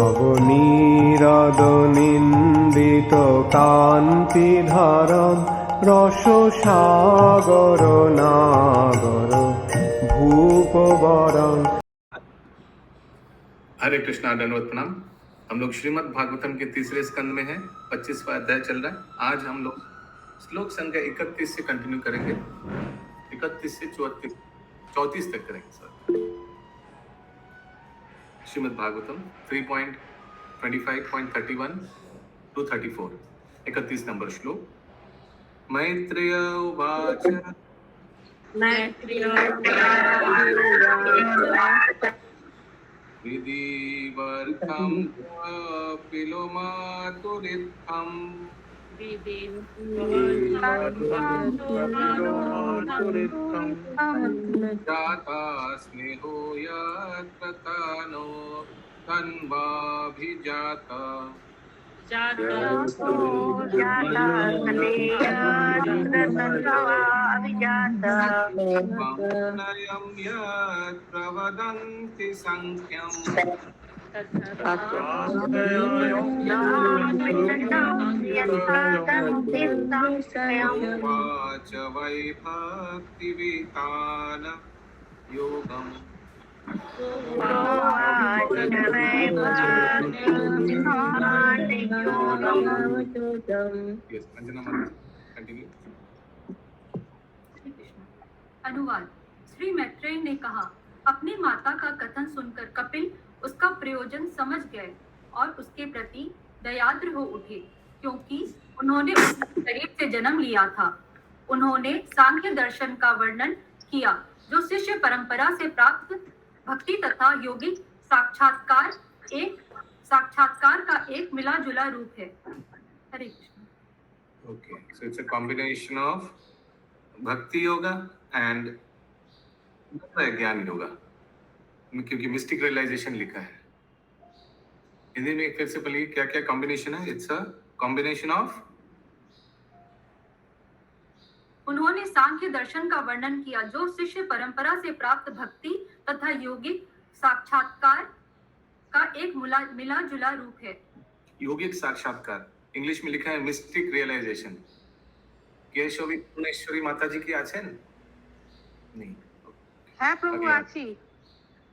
নবনীরদনিন্দিত কান্তিধারম রসসাগর নাগর भूपवरं। हरे कृष्णा, दंडवत प्रणाम। हम लोग श्रीमद् भागवतम के तीसरे स्कंद में हैं, 25वां अध्याय चल रहा है। आज हम लोग श्लोक संख्या 31 से कंटिन्यू करेंगे, 31 से 34 तक करेंगे sir. Shrimad Bhagavatam 3.25.31 to 34, 31 number श्लोक। मैत्रेय उवाच विधिवर्षं पिलोमातुरित्थं जाता स्नेहो यत्प्रतानो तन्वाभिजाता नयं यत् प्रवदन्ति संख्यम् उवाच वै भक्तिवितान योगम्। अनुवाद। श्री मैत्रेय ने कहा, अपनी माता का कथन सुनकर कपिल उसका प्रयोजन समझ गए और उसके प्रति दयाद्र हो उठे, क्योंकि उन्होंने उसके शरीर से जन्म लिया था। उन्होंने सांख्य दर्शन का वर्णन किया, जो शिष्य परंपरा से प्राप्त भक्ति तथा योगिक साक्षात्कार का एक मिला जुला रूप है। Hare Krishna. Okay, so it's a combination of भक्ति योगा एंड ज्ञान योगा, क्योंकि मिस्टिक रियलाइजेशन लिखा है। हिंदी में एक फिर से पढ़िए, क्या क्या कॉम्बिनेशन है? It's a combination of. उन्होंने सांख्य दर्शन का वर्णन किया, जो शिष्य परंपरा से प्राप्त भक्ति तथा योगिक साक्षात्कार का एक मिला जुला रूप है। योगिक साक्षात्कार इंग्लिश में लिखा है मिस्टिक रियलाइजेशन। केशवी पूर्णेश्वरी माता जी की आছেন? नहीं। হ্যাঁ প্রভু আছি,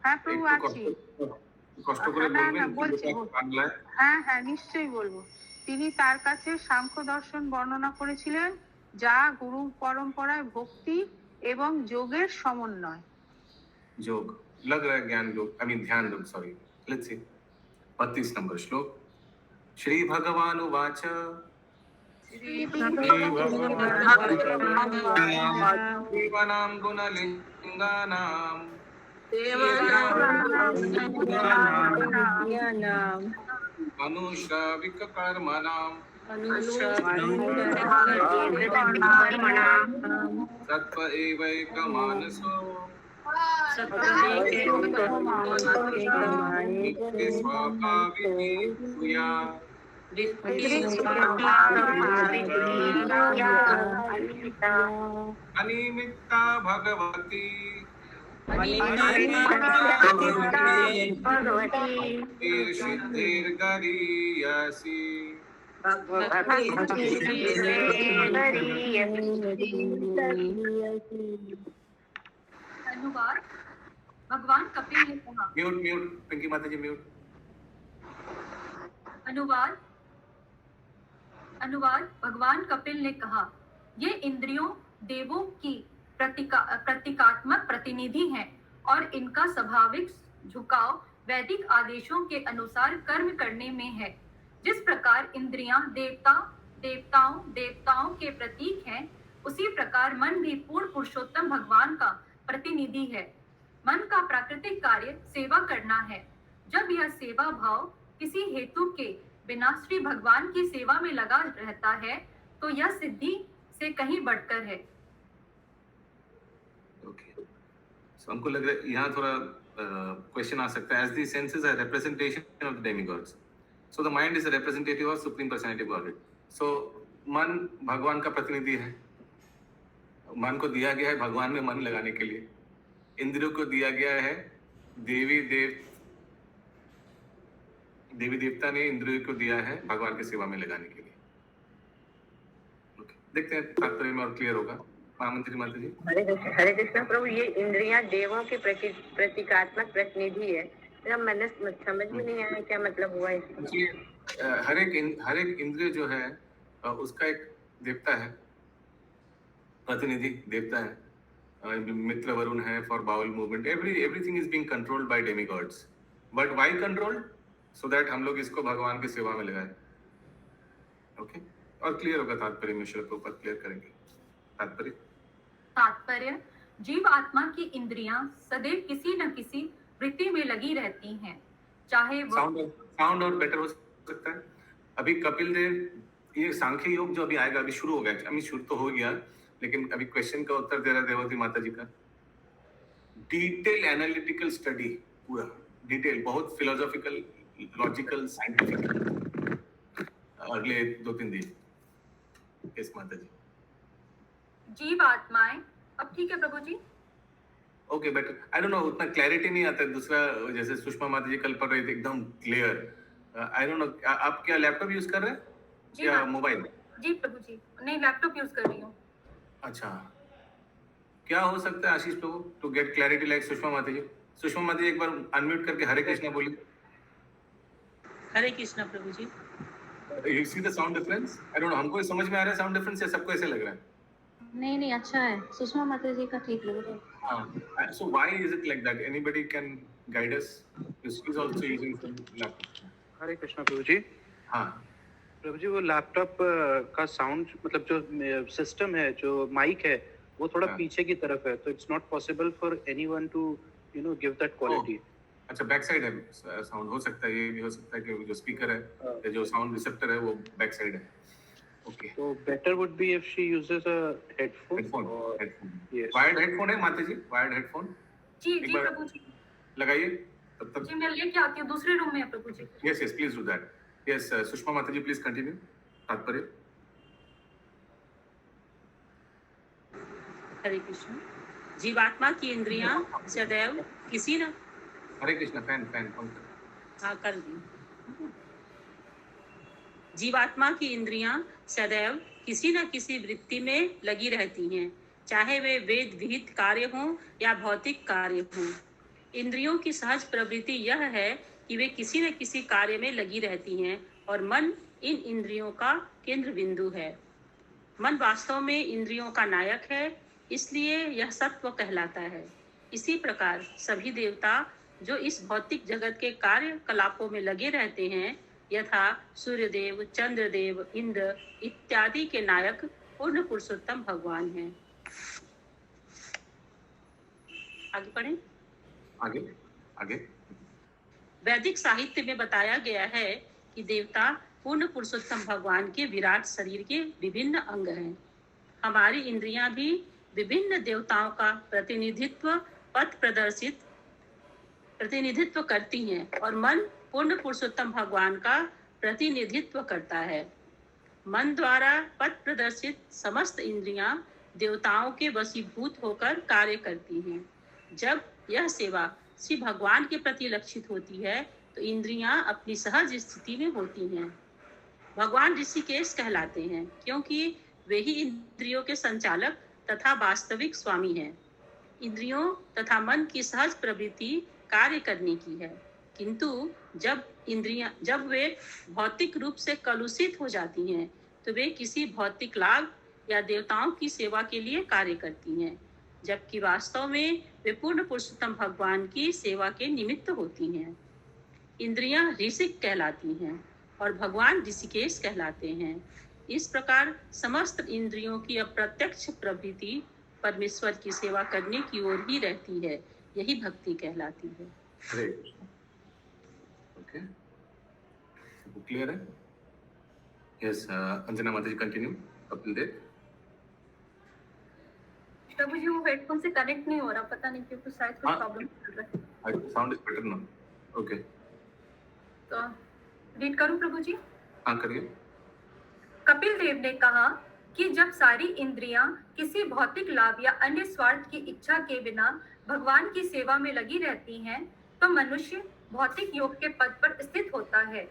হ্যাঁ প্রভু আছি। কষ্ট করে বলবেন বাংলায়। হ্যাঁ হ্যাঁ নিশ্চয়ই বলবো। তিনি তার কাছে সাংখ্য দর্শন বর্ণনা করেছিলেন, যা গুরু পরম্পরায় ভক্তি এবং যোগের সমন্বয়। যোগ लग रहा है ज्ञान योग, आई मीन ध्यान योग, सॉरी। लेट्स सी 32 नंबर श्लोक। श्री भगवान उवाच देवानां गुणलिंगानां अनुश्राविककर्मणां तत्त्व एवैकमानसो अनिमित्ता भगवती सिद्धिर्गरीयसी। अनुवाद। भगवान कपिल ने कहा, म्यूट पिंकी माता जी म्यूट। अनुवाद। भगवान कपिल ने कहा, ये इंद्रियों देवों की प्रतीकात्मक प्रतिनिधि हैं और इनका स्वाभाविक झुकाव वैदिक आदेशों के अनुसार कर्म करने में है। जिस प्रकार इंद्रियां देवताओं के प्रतीक हैं, उसी प्रकार मन भी पूर्ण पुरुषोत्तम भगवान का प्रतिनिधि है। मन का प्राकृतिक कार्य सेवा करना है। जब यह सेवा भाव किसी हेतु के बिना श्री भगवान की सेवा में लगा रहता है, तो यह सिद्धि से कहीं बढ़कर है। Okay. So हमको लग रहा है यहाँ थोड़ा क्वेश्चन आ सकता है। As the senses are representation of the demigods, so the mind is a representative of supreme personality of Godhead. So मन भगवान का प्रतिनिधि है। मन को दिया गया है भगवान में मन लगाने के लिए। इंद्रियों को दिया गया है देवी देवता ने इंद्रियों को दिया है भगवान की सेवा में लगाने के लिए। देखते हैं तात्पर्य में और क्लियर होगा। महामंत्री माता जी। हरे कृष्ण प्रभु, ये इंद्रियां देवों के प्रतीकात्मक प्रतिनिधि है। मैंने समझ में नहीं आया क्या मतलब हुआ इसका। हर एक इंद्रिय जो है उसका एक देवता है, प्रतिनिधि देवता है। मित्र वरुण है for bowel movement, everything is being controlled by demigods, but why controlled? So that हम लोग इसको भगवान की सेवा में लगाएं। ओके, और क्लियर होगा तात्पर्य में, श्लोक ऊपर क्लियर करेंगे। तात्पर्य, जीव आत्मा की इंद्रियां सदैव किसी न किसी वृत्ति में लगी रहती हैं, चाहे वो साउंड और बेटर हो सकता है। अभी कपिल देव, ये सांख्य योग जो अभी आएगा, अभी शुरू हो गया, अभी शुरू तो हो गया, लेकिन अभी क्वेश्चन का उत्तर दे रहा है देवती माता जी का। डिटेल एनालिटिकल स्टडी, पूरा डिटेल, बहुत फिलोसॉफिकल, लॉजिकल, साइंटिफिक, अगले 2-3 दिन। यस माता जी। जीव आत्माएं, अब ठीक है प्रभु जी। Okay, but I don't know, उतना क्लैरिटी नहीं आता है। दूसरा, जैसे सुषमा माता जी कल पढ़ रही थी एकदम क्लियर। आई डोंट नो, आप क्या लैपटॉप यूज कर रहे हैं या मोबाइल? जी प्रभु जी, नहीं लैपटॉप यूज कर रही हूँ। अच्छा, क्या हो सकता है आशीष प्रभु to get clarity like Sushma माता जी? सुषमा माता जी एक बार अनम्यूट करके हरे कृष्णा बोलिए। हरे कृष्णा प्रभु जी। You see the sound difference? I don't know, हमको समझ में आ रहा है साउंड डिफरेंस या सबको ऐसे लग रहा है? नहीं अच्छा है, सुषमा माता जी का ठीक लग रहा है। हाँ, so why is it like that? Anybody can guide us? This is also using some laptop. हरे कृष्णा प्रभु जी। हाँ प्रभु जी, वो लैपटॉप का साउंड, मतलब जो सिस्टम है, जो माइक है, वो थोड़ा पीछे की तरफ है, तो it's not possible for anyone to give that quality. अच्छा, बैक साइड है साउंड, हो सकता है ये भी हो सकता है कि जो स्पीकर है या जो साउंड रिसेप्टर है वो बैक साइड है। ओके, तो better would be if she uses a headphone. Yes, wired headphone है माता जी, वायर्ड हेडफोन। जी जी प्रभु जी, लगाइए तब तक। जी मैं लेके आती हूँ, दूसरे रूम में है प्रभु जी। Yes yes, please do that. Yes, Sushma माता जी प्लीज कंटिन्यू तात्पर्य। हरे कृष्ण। जीवात्मा की इंद्रियां सदैव किसी न हरे कृष्ण, फैन हाँ कर दी। जीवात्मा की इंद्रियां सदैव किसी न किसी वृत्ति में लगी रहती हैं, चाहे वे वेद विहित कार्य हों या भौतिक कार्य हों। इंद्रियों की सहज प्रवृत्ति यह है कि वे किसी न किसी कार्य में लगी रहती हैं और मन इन इंद्रियों का केंद्र बिंदु है। मन वास्तव में इंद्रियों का नायक है, इसलिए यह सत्व कहलाता है। इसी प्रकार सभी देवता जो इस भौतिक जगत के कार्यकलापों में लगे रहते हैं, यथा सूर्यदेव, चंद्रदेव, इंद्र इत्यादि के नायक पूर्ण पुरुषोत्तम भगवान हैं। आगे पढ़ें। आगे। वैदिक साहित्य में बताया गया है कि देवता पूर्ण पुरुषोत्तम भगवान के विराट शरीर के विभिन्न अंग हैं। हमारी इंद्रियां भी विभिन्न देवताओं का प्रतिनिधित्व करती हैं और मन पूर्ण पुरुषोत्तम भगवान का प्रतिनिधित्व करता है। मन द्वारा पथ प्रदर्शित समस्त इंद्रियां देवताओं के वशीभूत होकर कार्य करती हैं। जब यह सेवा श्री भगवान के प्रति लक्षित होती है तो इंद्रियां अपनी सहज स्थिति में होती हैं। भगवान ऋषिकेश कहलाते हैं क्योंकि वे ही इंद्रियों के संचालक तथा वास्तविक स्वामी हैं। इंद्रियों तथा मन की सहज प्रवृत्ति कार्य करने की है, किंतु जब वे भौतिक रूप से कलुषित हो जाती हैं तो वे किसी भौतिक लाभ या देवताओं की सेवा के लिए कार्य करती हैं, जबकि वास्तव में वे पूर्ण पुरुषोत्तम भगवान की सेवा के निमित्त होती हैं। इंद्रियां ऋषिक कहलाती हैं और भगवान ऋषिकेश कहलाते हैं। इस प्रकार समस्त इंद्रियों की अप्रत्यक्ष प्रवृत्ति परमेश्वर की सेवा करने की ओर ही रहती है, यही भक्ति कहलाती है। ओके, क्लियर है? यस, अंजना माता जी कंटिन्यू। कपिल देव। प्रभु जी वो हेडफोन से कनेक्ट नहीं हो रहा, पता नहीं क्यों, कुछ शायद कुछ प्रॉब्लम चल रहा है। Sound is better now. Okay, तो रीड करूं प्रभु जी? हाँ करिए। कपिल देव ने कहा कि जब सारी इंद्रियां किसी भौतिक लाभ या अन्य स्वार्थ की इच्छा के बिना भगवान की सेवा में लगी रहती हैं, तो मनुष्य भौतिक योग के पद पर स्थित होता है।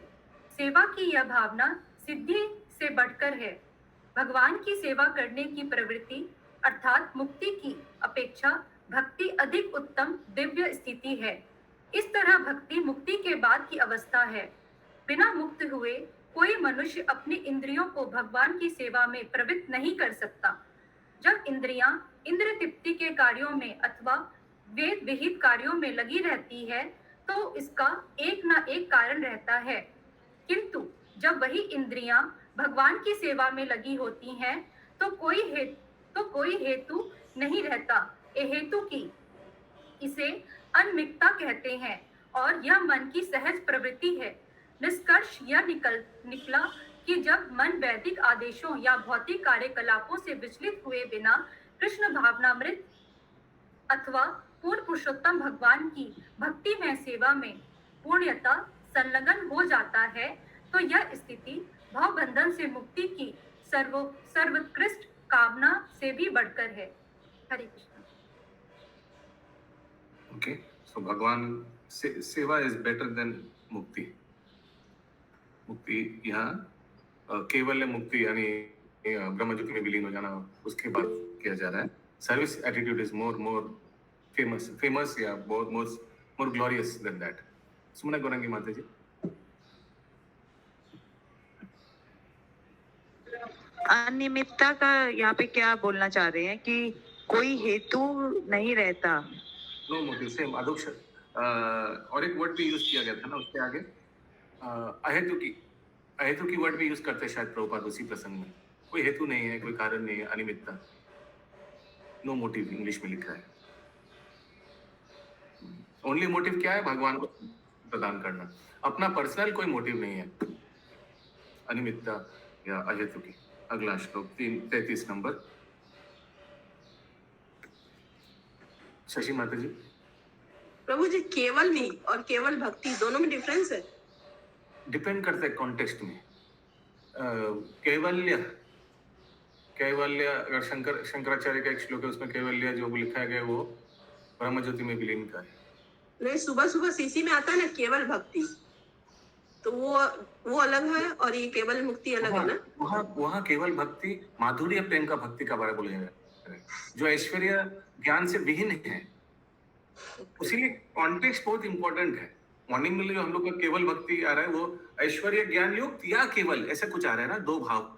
सेवा की यह भावना सिद्धि से बढ़कर है। भगवान की सेवा करने की प्रवृत्ति अर्थात मुक्ति की अपेक्षा भक्ति अधिक उत्तम दिव्य स्थिति है। इस तरह भक्ति मुक्ति के बाद की अवस्था है। बिना मुक्त हुए कोई मनुष्य अपनी इंद्रियों को भगवान की सेवा में प्रवृत्त नहीं कर सकता। जब इंद्रियां इंद्र तृप्ति के कार्यों में अथवा वेद विहित कार्यों में लगी रहती है तो इसका एक ना एक कारण रहता है, किंतु जब वही इंद्रियां भगवान की सेवा में लगी होती हैं तो कोई हेतु नहीं रहता। ये हेतु की इसे अनमिकता कहते हैं और यह मन की सहज प्रवृत्ति है। निष्कर्ष यह निकला कि जब मन वैदिक आदेशों या भौतिक कार्यकलापों से विचलित हुए बिना कृष्ण भावनामृत अथवा पूर्ण पुरुषोत्तम भगवान की भक्तिमय सेवा में पूर्णतः संलग्न हो जाता है तो यह स्थिति भवबंधन से मुक्ति की सर्वोत्कृष्ट कामना से भी बढ़कर है। हरे कृष्ण। ओके, सो भगवान सेवा इज बेटर देन मुक्ति। मुक्ति यहाँ केवल मुक्ति यानी ब्रह्मज्योति में विलीन हो जाना उसके बाद किया जा रहा है। Service attitude is more famous या more glorious than that. Sumana Gaurangi माता जी। अनियमितता का यहाँ पे क्या बोलना चाह रहे हैं कि कोई हेतु नहीं रहता। नो मोटिव, सेम अदोक्ष। और एक वर्ड भी यूज किया गया था ना उसके आगे, अहेतु की वर्ड भी यूज करते हैं शायद प्रभुपाद उसी प्रसंग में। कोई हेतु नहीं है, कोई कारण नहीं है, अनियमितता, नो मोटिव इंग्लिश में लिखा है। ओनली मोटिव क्या है? भगवान को प्रदान करना। अपना पर्सनल कोई मोटिव नहीं है अनियमितता या अहेतु की। अगला श्लोक 33 नंबर। शशि माता जी। प्रभु जी, केवल नहीं और केवल भक्ति दोनों में डिफरेंस है? डिपेंड करता है कॉन्टेक्स्ट में। कैवल्य अगर शंकराचार्य का एक श्लोक है उसमें कैवल्य जो लिखा गया वो ब्रह्मज्योति में विलीन का है। नहीं, सुबह सुबह सीसी में आता है ना केवल भक्ति, तो वो अलग है और ये केवल मुक्ति अलग है ना। वहाँ केवल भक्ति माधुर्य प्रेम का भक्ति का बारे बोला जाएगा जो ऐश्वर्य ज्ञान से विहीन है। उसीलिए कॉन्टेक्स्ट बहुत इंपॉर्टेंट है। मॉर्निंग में जो हम लोग का केवल भक्ति आ रहा है वो ऐश्वर्य ज्ञान युक्त या केवल ऐसा कुछ आ रहा है ना, दो भाव।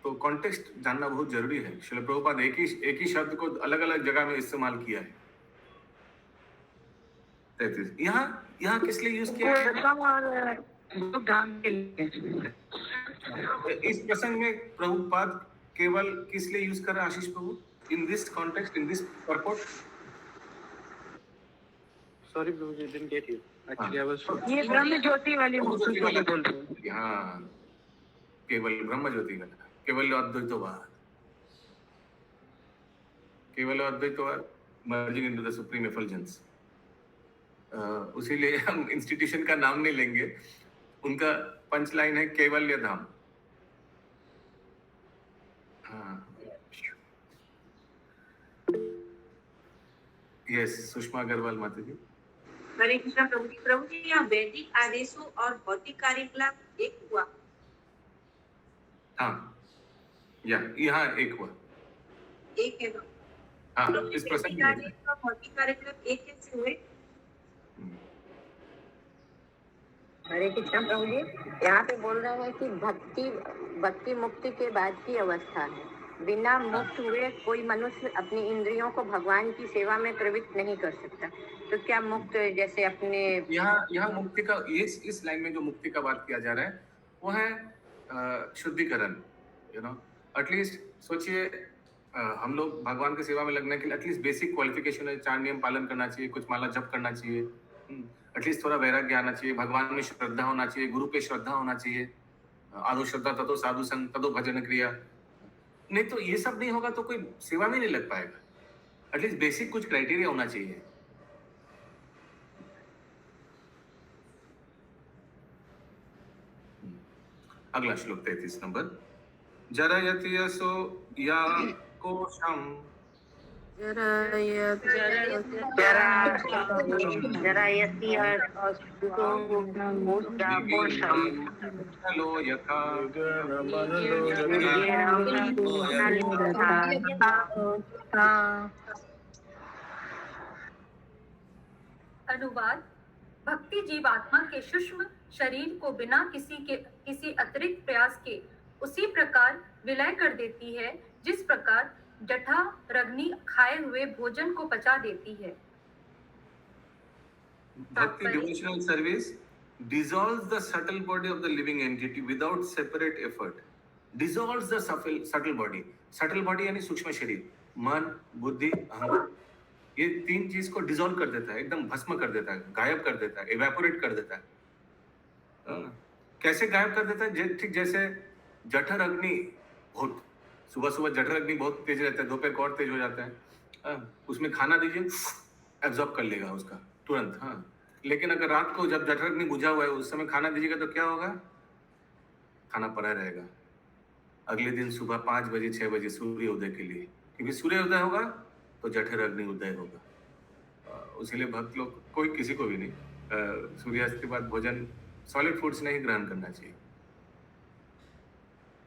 तो कॉन्टेक्स्ट जानना बहुत जरूरी है। श्रील प्रभुपाद एक ही शब्द को अलग अलग जगह में इस्तेमाल किया है। 33 यहाँ किस लिए यूज किया है? इस प्रसंग में प्रभुपाद केवल किस लिए यूज कर रहे हैं आशीष प्रभु? In this context, in this purpose. Sorry प्रभु जी, didn't get you actually. I was ये ब्रह्म ज्योति वाली मुक्ति को बोल रहे हैं। हाँ, केवल ब्रह्म ज्योति का केवल अद्वैतवाद, केवल अद्वैतवाद मर्जिंग इनटू द सुप्रीम एफल्जेंस। उसीलिए हम इंस्टीट्यूशन का नाम नहीं लेंगे। उनका पंच लाइन है केवल्य धाम। हाँ, यस, सुषमा अग्रवाल माता जी। हरे कृष्ण प्रभु जी। प्रभु जी, यहाँ वैदिक आदेशों और भौतिक कार्यकलाप एक हुआ? हाँ, यहाँ एक हुआ, एक है ना? हाँ, इस प्रसंग में भौतिक कार्यकलाप एक कैसे हुए? हरे कृष्ण प्रभु जी, यहाँ पे बोल रहे हैं कि भक्ति मुक्ति के बाद की अवस्था है। बिना मुक्त हुए कोई मनुष्य अपनी इंद्रियों को भगवान की सेवा में प्रवृत्त नहीं कर सकता। तो क्या मुक्त जैसे अपने यहाँ मुक्ति का इस लाइन में जो मुक्ति का बात किया जा रहा है वो है शुद्धिकरण। एटलीस्ट सोचिए, हम लोग भगवान की सेवा में लगने के लिए एटलीस्ट बेसिक क्वालिफिकेशन है। 4 नियम पालन करना चाहिए, कुछ माला जप करना चाहिए, एटलीस्ट थोड़ा वैराग्य आना चाहिए, भगवान में श्रद्धा होना चाहिए, गुरु पे श्रद्धा होना चाहिए। आदो श्रद्धा ततो साधु संग ततो भजन क्रिया। नहीं तो ये सब नहीं होगा तो कोई सेवा में नहीं लग पाएगा। एटलीस्ट बेसिक कुछ क्राइटेरिया होना चाहिए। अगला श्लोक 33 नंबर। जरयति यसो या कोशम जरायसी लो यथा अनुवाद। भक्ति जीवात्मा के सूक्ष्म शरीर को बिना किसी अतिरिक्त प्रयास के उसी प्रकार विलय कर देती है जिस प्रकार जठराग्नि खाए हुए भोजन को पचा देती है। Bhakti devotional service dissolves the subtle body of the living entity without separate effort. Dissolves the subtle body. Subtle body यानी सूक्ष्म शरीर, मन, बुद्धि, अहम, ये तीन चीज को डिसॉल्व कर देता है, एकदम भस्म कर देता है, गायब कर देता है, इवेपोरेट कर देता है। कैसे गायब कर देता है? ठीक जैसे जठर अग्नि बहुत सुबह सुबह जठर अग्नि बहुत तेज रहता है, दोपहर को और तेज हो जाता है। उसमें खाना दीजिए, एब्जॉर्ब कर लेगा उसका तुरंत। हाँ, लेकिन अगर रात को जब जठर अग्नि बुझा हुआ है उस समय खाना दीजिएगा तो क्या होगा? खाना पड़ा रहेगा अगले दिन सुबह 5 बजे 6 बजे सूर्योदय के लिए, क्योंकि सूर्योदय होगा तो जठर अग्नि उदय होगा। इसलिए भक्त लोग, कोई किसी को भी नहीं, सूर्यास्त के बाद भोजन सॉलिड फूड्स नहीं ग्रहण करना चाहिए।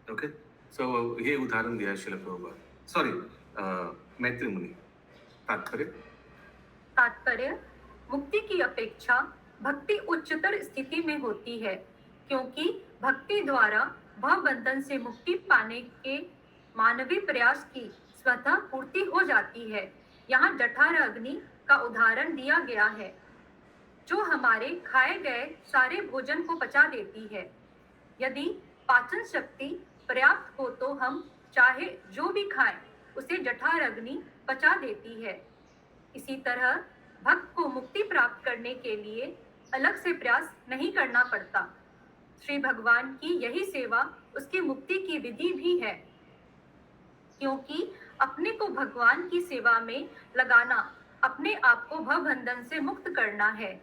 ओके, सो ये उदाहरण दिया है श्रील प्रभुपाद। सॉरी, मैत्री मुनि। तात्पर्य, मुक्ति की अपेक्षा भक्ति उच्चतर स्थिति में होती है, क्योंकि भक्ति द्वारा भव बंधन से मुक्ति पाने के मानवीय प्रयास की स्वतः पूर्ति हो जाती है। यहाँ जठर अग्नि का उदाहरण दिया गया है, जो हमारे खाए गए सारे भोजन को पचा देती है। यदि पाचन शक्ति पर्याप्त हो तो हम चाहे जो भी खाएं उसे जठर अग्नि पचा देती है। इसी तरह भक्त को मुक्ति प्राप्त करने के लिए अलग से प्रयास नहीं करना पड़ता। श्री भगवान की यही सेवा उसकी मुक्ति की विधि भी है, क्योंकि अपने को भगवान की सेवा में लगाना अपने आप को भवबंधन से मुक्त करना है।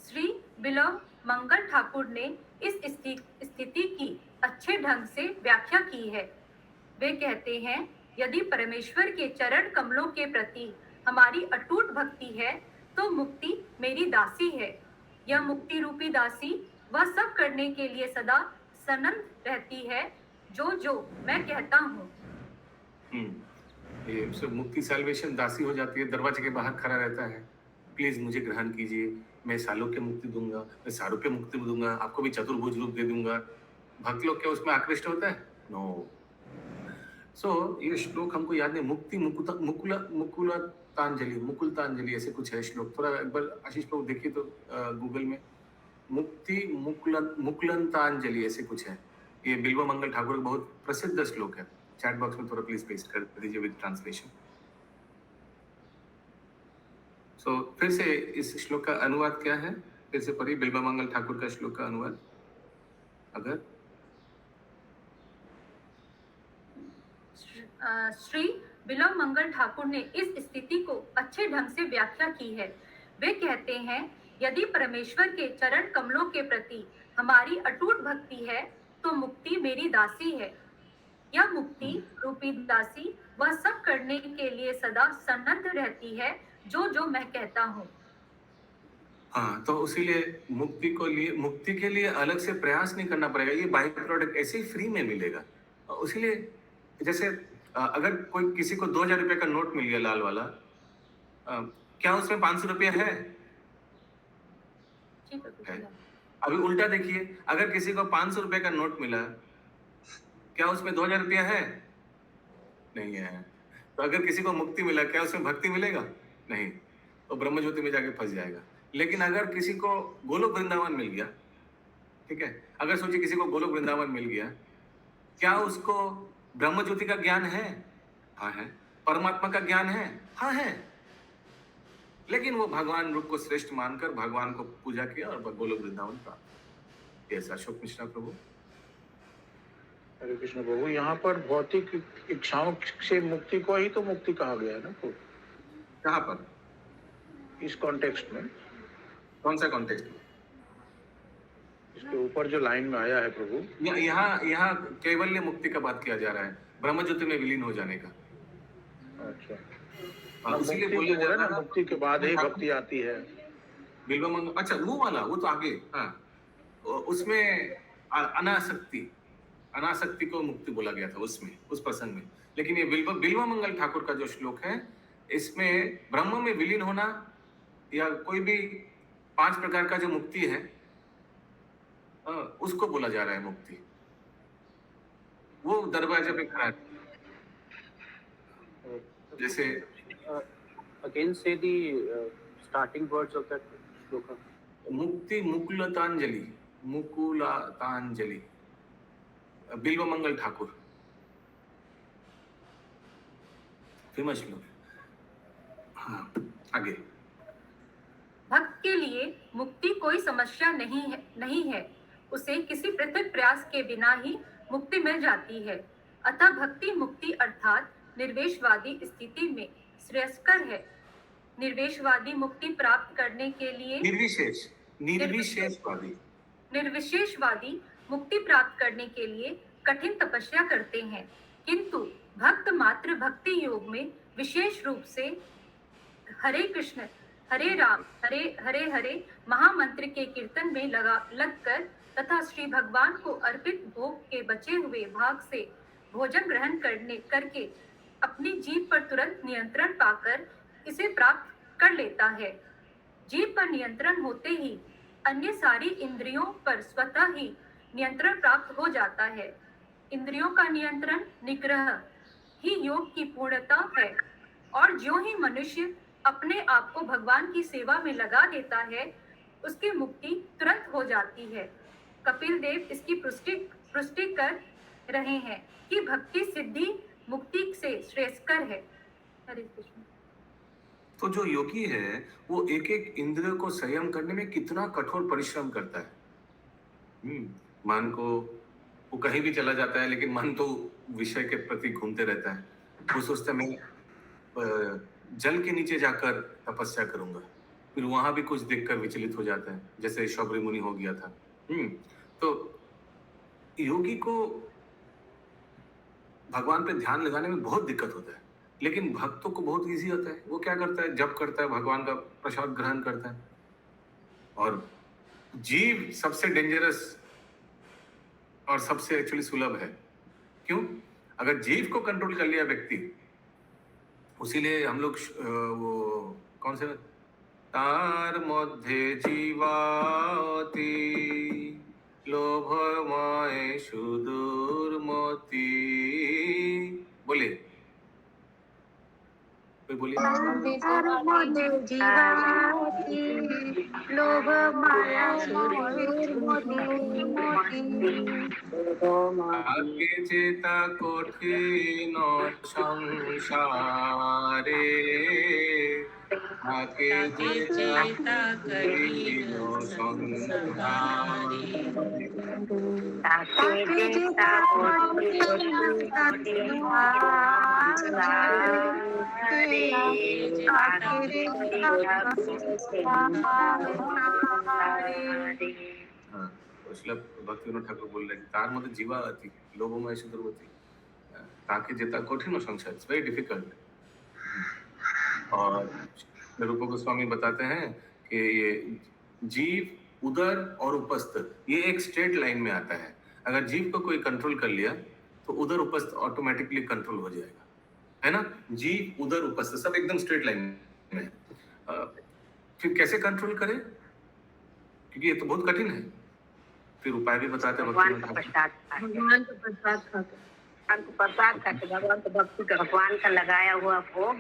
श्री बिल्व मंगल ठाकुर ने इस स्थिति की अच्छे ढंग से व्याख्या की है। वे कहते हैं, यदि परमेश्वर के चरण कमलों के प्रति हमारी अटूट भक्ति है तो मुक्ति मेरी दासी है। यह मुक्ति रूपी दासी वह सब करने के लिए सदा सनंद रहती है जो मैं कहता हूँ। ये सब मुक्ति सैल्वेशन दासी हो जाती है, दरवाजे के बाहर खड़ा रहता है, प्लीज मुझे ग्रहण कीजिए, मैं सालों के मुक्ति दूंगा, मैं सारों के मुक्ति दूंगा, आपको भी चतुर्भुज रूप दे दूंगा। भक्त लोग क्या उसमें आकृष्ट होता है? नो। सो ये श्लोक हमको याद नहीं, मुक्ति मुकुलतांजलि ऐसे कुछ है श्लोक। थोड़ा एक बार आशीष प्रभु देखिए तो गूगल में, मुक्ति मुकुलतांजलि ऐसे कुछ है। ये बिल्व मंगल ठाकुर का बहुत प्रसिद्ध श्लोक है। चैट बॉक्स में थोड़ा प्लीज पेस्ट कर दीजिए विद ट्रांसलेशन। सो फिर से इस श्लोक का अनुवाद क्या है, फिर से पढ़िए बिल्व मंगल ठाकुर का श्लोक का अनुवाद। अगर श्री बिल्व मंगल ठाकुर ने इस स्थिति को अच्छे ढंग से व्याख्या की है। वे कहते हैं, यदि परमेश्वर के चरण कमलों के प्रति हमारी अटूट भक्ति है तो मुक्ति मेरी दासी है। यह मुक्ति रूपी दासी वह सब करने के लिए सदा सन्नद्ध रहती है जो मैं कहता हूँ। हाँ, तो इसीलिए मुक्ति के लिए अलग से प्रयास नहीं करना पड़ेगा, ये बाई प्रोडक्ट ऐसे ही फ्री में मिलेगा। इसीलिए जैसे अगर कोई किसी को 2000 रुपए का नोट मिल गया लाल वाला, क्या उसमें 500 रुपया है? अभी उल्टा देखिए, अगर किसी को 500 रुपए का नोट मिला, क्या उसमें 2000 रुपया है? नहीं है। तो अगर किसी को मुक्ति मिला, क्या उसमें भक्ति मिलेगा? नहीं, तो ब्रह्म ज्योति में जाके फंस जाएगा। लेकिन अगर किसी को गोलोक वृंदावन मिल गया, ठीक है, अगर सोचिए किसी को गोलोक वृंदावन मिल गया, क्या उसको ब्रह्म ज्योति का ज्ञान है? हाँ है। परमात्मा का ज्ञान है? हाँ है। लेकिन वो भगवान रूप को श्रेष्ठ मानकर भगवान को पूजा किया और गोलोक वृंदावन प्राप्त। यस, अशोक मिश्रा प्रभु। हरे कृष्ण प्रभु, यहाँ पर भौतिक इच्छाओं से मुक्ति को ही तो मुक्ति कहा गया है ना प्रभु? कहाँ पर? इस कॉन्टेक्स्ट में। कौन सा कॉन्टेक्स्ट में? इसके ऊपर जो लाइन में आया है प्रभु, यहाँ कैवल्य मुक्ति का बात किया जा रहा है, ब्रह्म ज्योति में विलीन हो जाने का। अच्छा। इसीलिए मुक्ति बोला को बोला जाता ना, है मुक्ति के बाद ही भक्ति आती है। बिल्वमंगल, अच्छा वो वाला, वो तो आगे, हाँ उसमें अनासक्ति को मुक्ति बोला गया था उसमें, उस प्रसंग में। लेकिन ये बिल्वमंगल ठाकुर का जो श्लोक है, इसमें ब्रह्म में विलीन होना या कोई भी 5 प्रकार का जो मुक्ति है, उसको बोला जा रहा है मुक्ति। वो दरवाजे पे खड़ा है। जैसे again say the starting words of that shloka. मुक्ति मुकुलतांजलि, बिल्वमंगल ठाकुर, फेमस श्लोक। हाँ आगे। भक्त के लिए मुक्ति कोई समस्या नहीं है। उसे किसी पृथक प्रयास के बिना ही मुक्ति मिल जाती है। अतः भक्ति मुक्ति अर्थात निर्वेशवादी स्थिति में श्रेयस्कर है। निर्वेशवादी मुक्ति प्राप्त करने के लिए निर्विशेषवादी मुक्ति प्राप्त करने के लिए कठिन तपस्या करते हैं, किंतु भक्त मात्र भक्ति योग में विशेष रूप से हरे कृष्ण हरे राम हरे हरे हरे महामंत्र के कीर्तन में लगकर तथा श्री भगवान को अर्पित भोग के बचे हुए भाग से भोजन ग्रहण करके अपनी जीभ पर तुरंत नियंत्रण पाकर इसे प्राप्त कर लेता है। जीभ पर नियंत्रण होते ही अन्य सारी इंद्रियों पर स्वतः ही नियंत्रण प्राप्त हो जाता है। इंद्रियों का नियंत्रण निग्रह ही योग की पूर्णता है, और जो ही मनुष्य अपने आप को भगवान की सेवा में लगा देता है, उसकी मुक्ति तुरंत हो जाती है। कपिल देव इसकी पुष्टि कर रहे हैं कि भक्ति सिद्धि मुक्ति से श्रेयस्कर है। हरे कृष्ण। तो जो योगी है वो एक एक इंद्रिय को संयम करने में कितना कठोर परिश्रम करता है। मन को, वो कहीं भी चला जाता है, लेकिन मन तो विषय के प्रति घूमते रहता है। वो सोचता है मैं जल के नीचे जाकर तपस्या करूंगा, फिर वहां भी कुछ देखकर विचलित हो जाता है, जैसे शबरी मुनि हो गया था। तो योगी को भगवान पे ध्यान लगाने में बहुत दिक्कत होता है, लेकिन भक्तों को बहुत इजी होता है। वो क्या करता है, जप करता है, भगवान का प्रसाद ग्रहण करता है। और जीव सबसे डेंजरस और सबसे एक्चुअली सुलभ है। क्यों? अगर जीव को कंट्रोल कर लिया व्यक्ति, उसीलिए हम लोग वो कौन से तार मध्य जीवाति लोभमय सुदूरमति, बोलिए कोई बोलिए। आगे चेता कठिन संसारे, आगे चेता कठिन संसारे, भक्ति विनोद ठाकुर बोल रहे हैं तार मध्य जीवा आती लोभमय सुदूरमति, ताकि जेता कठिन संसार, इट्स वेरी डिफिकल्ट। और रूप गोस्वामी बताते हैं कि ये जीव, उदर और उपस्थ, ये एक स्ट्रेट लाइन में आता है। अगर जीव को कोई कंट्रोल कर लिया तो उदर उपस्थ ऑटोमेटिकली कंट्रोल हो जाएगा, है ना। जीव, उदर, उपस्थ सब एकदम स्ट्रेट लाइन में। फिर कैसे कंट्रोल करें, क्योंकि ये तो बहुत कठिन है। फिर उपाय भी बताते हैं भगवान का प्रसाद खाके भगवान को भक्ति कर, भगवान का लगाया हुआ भोग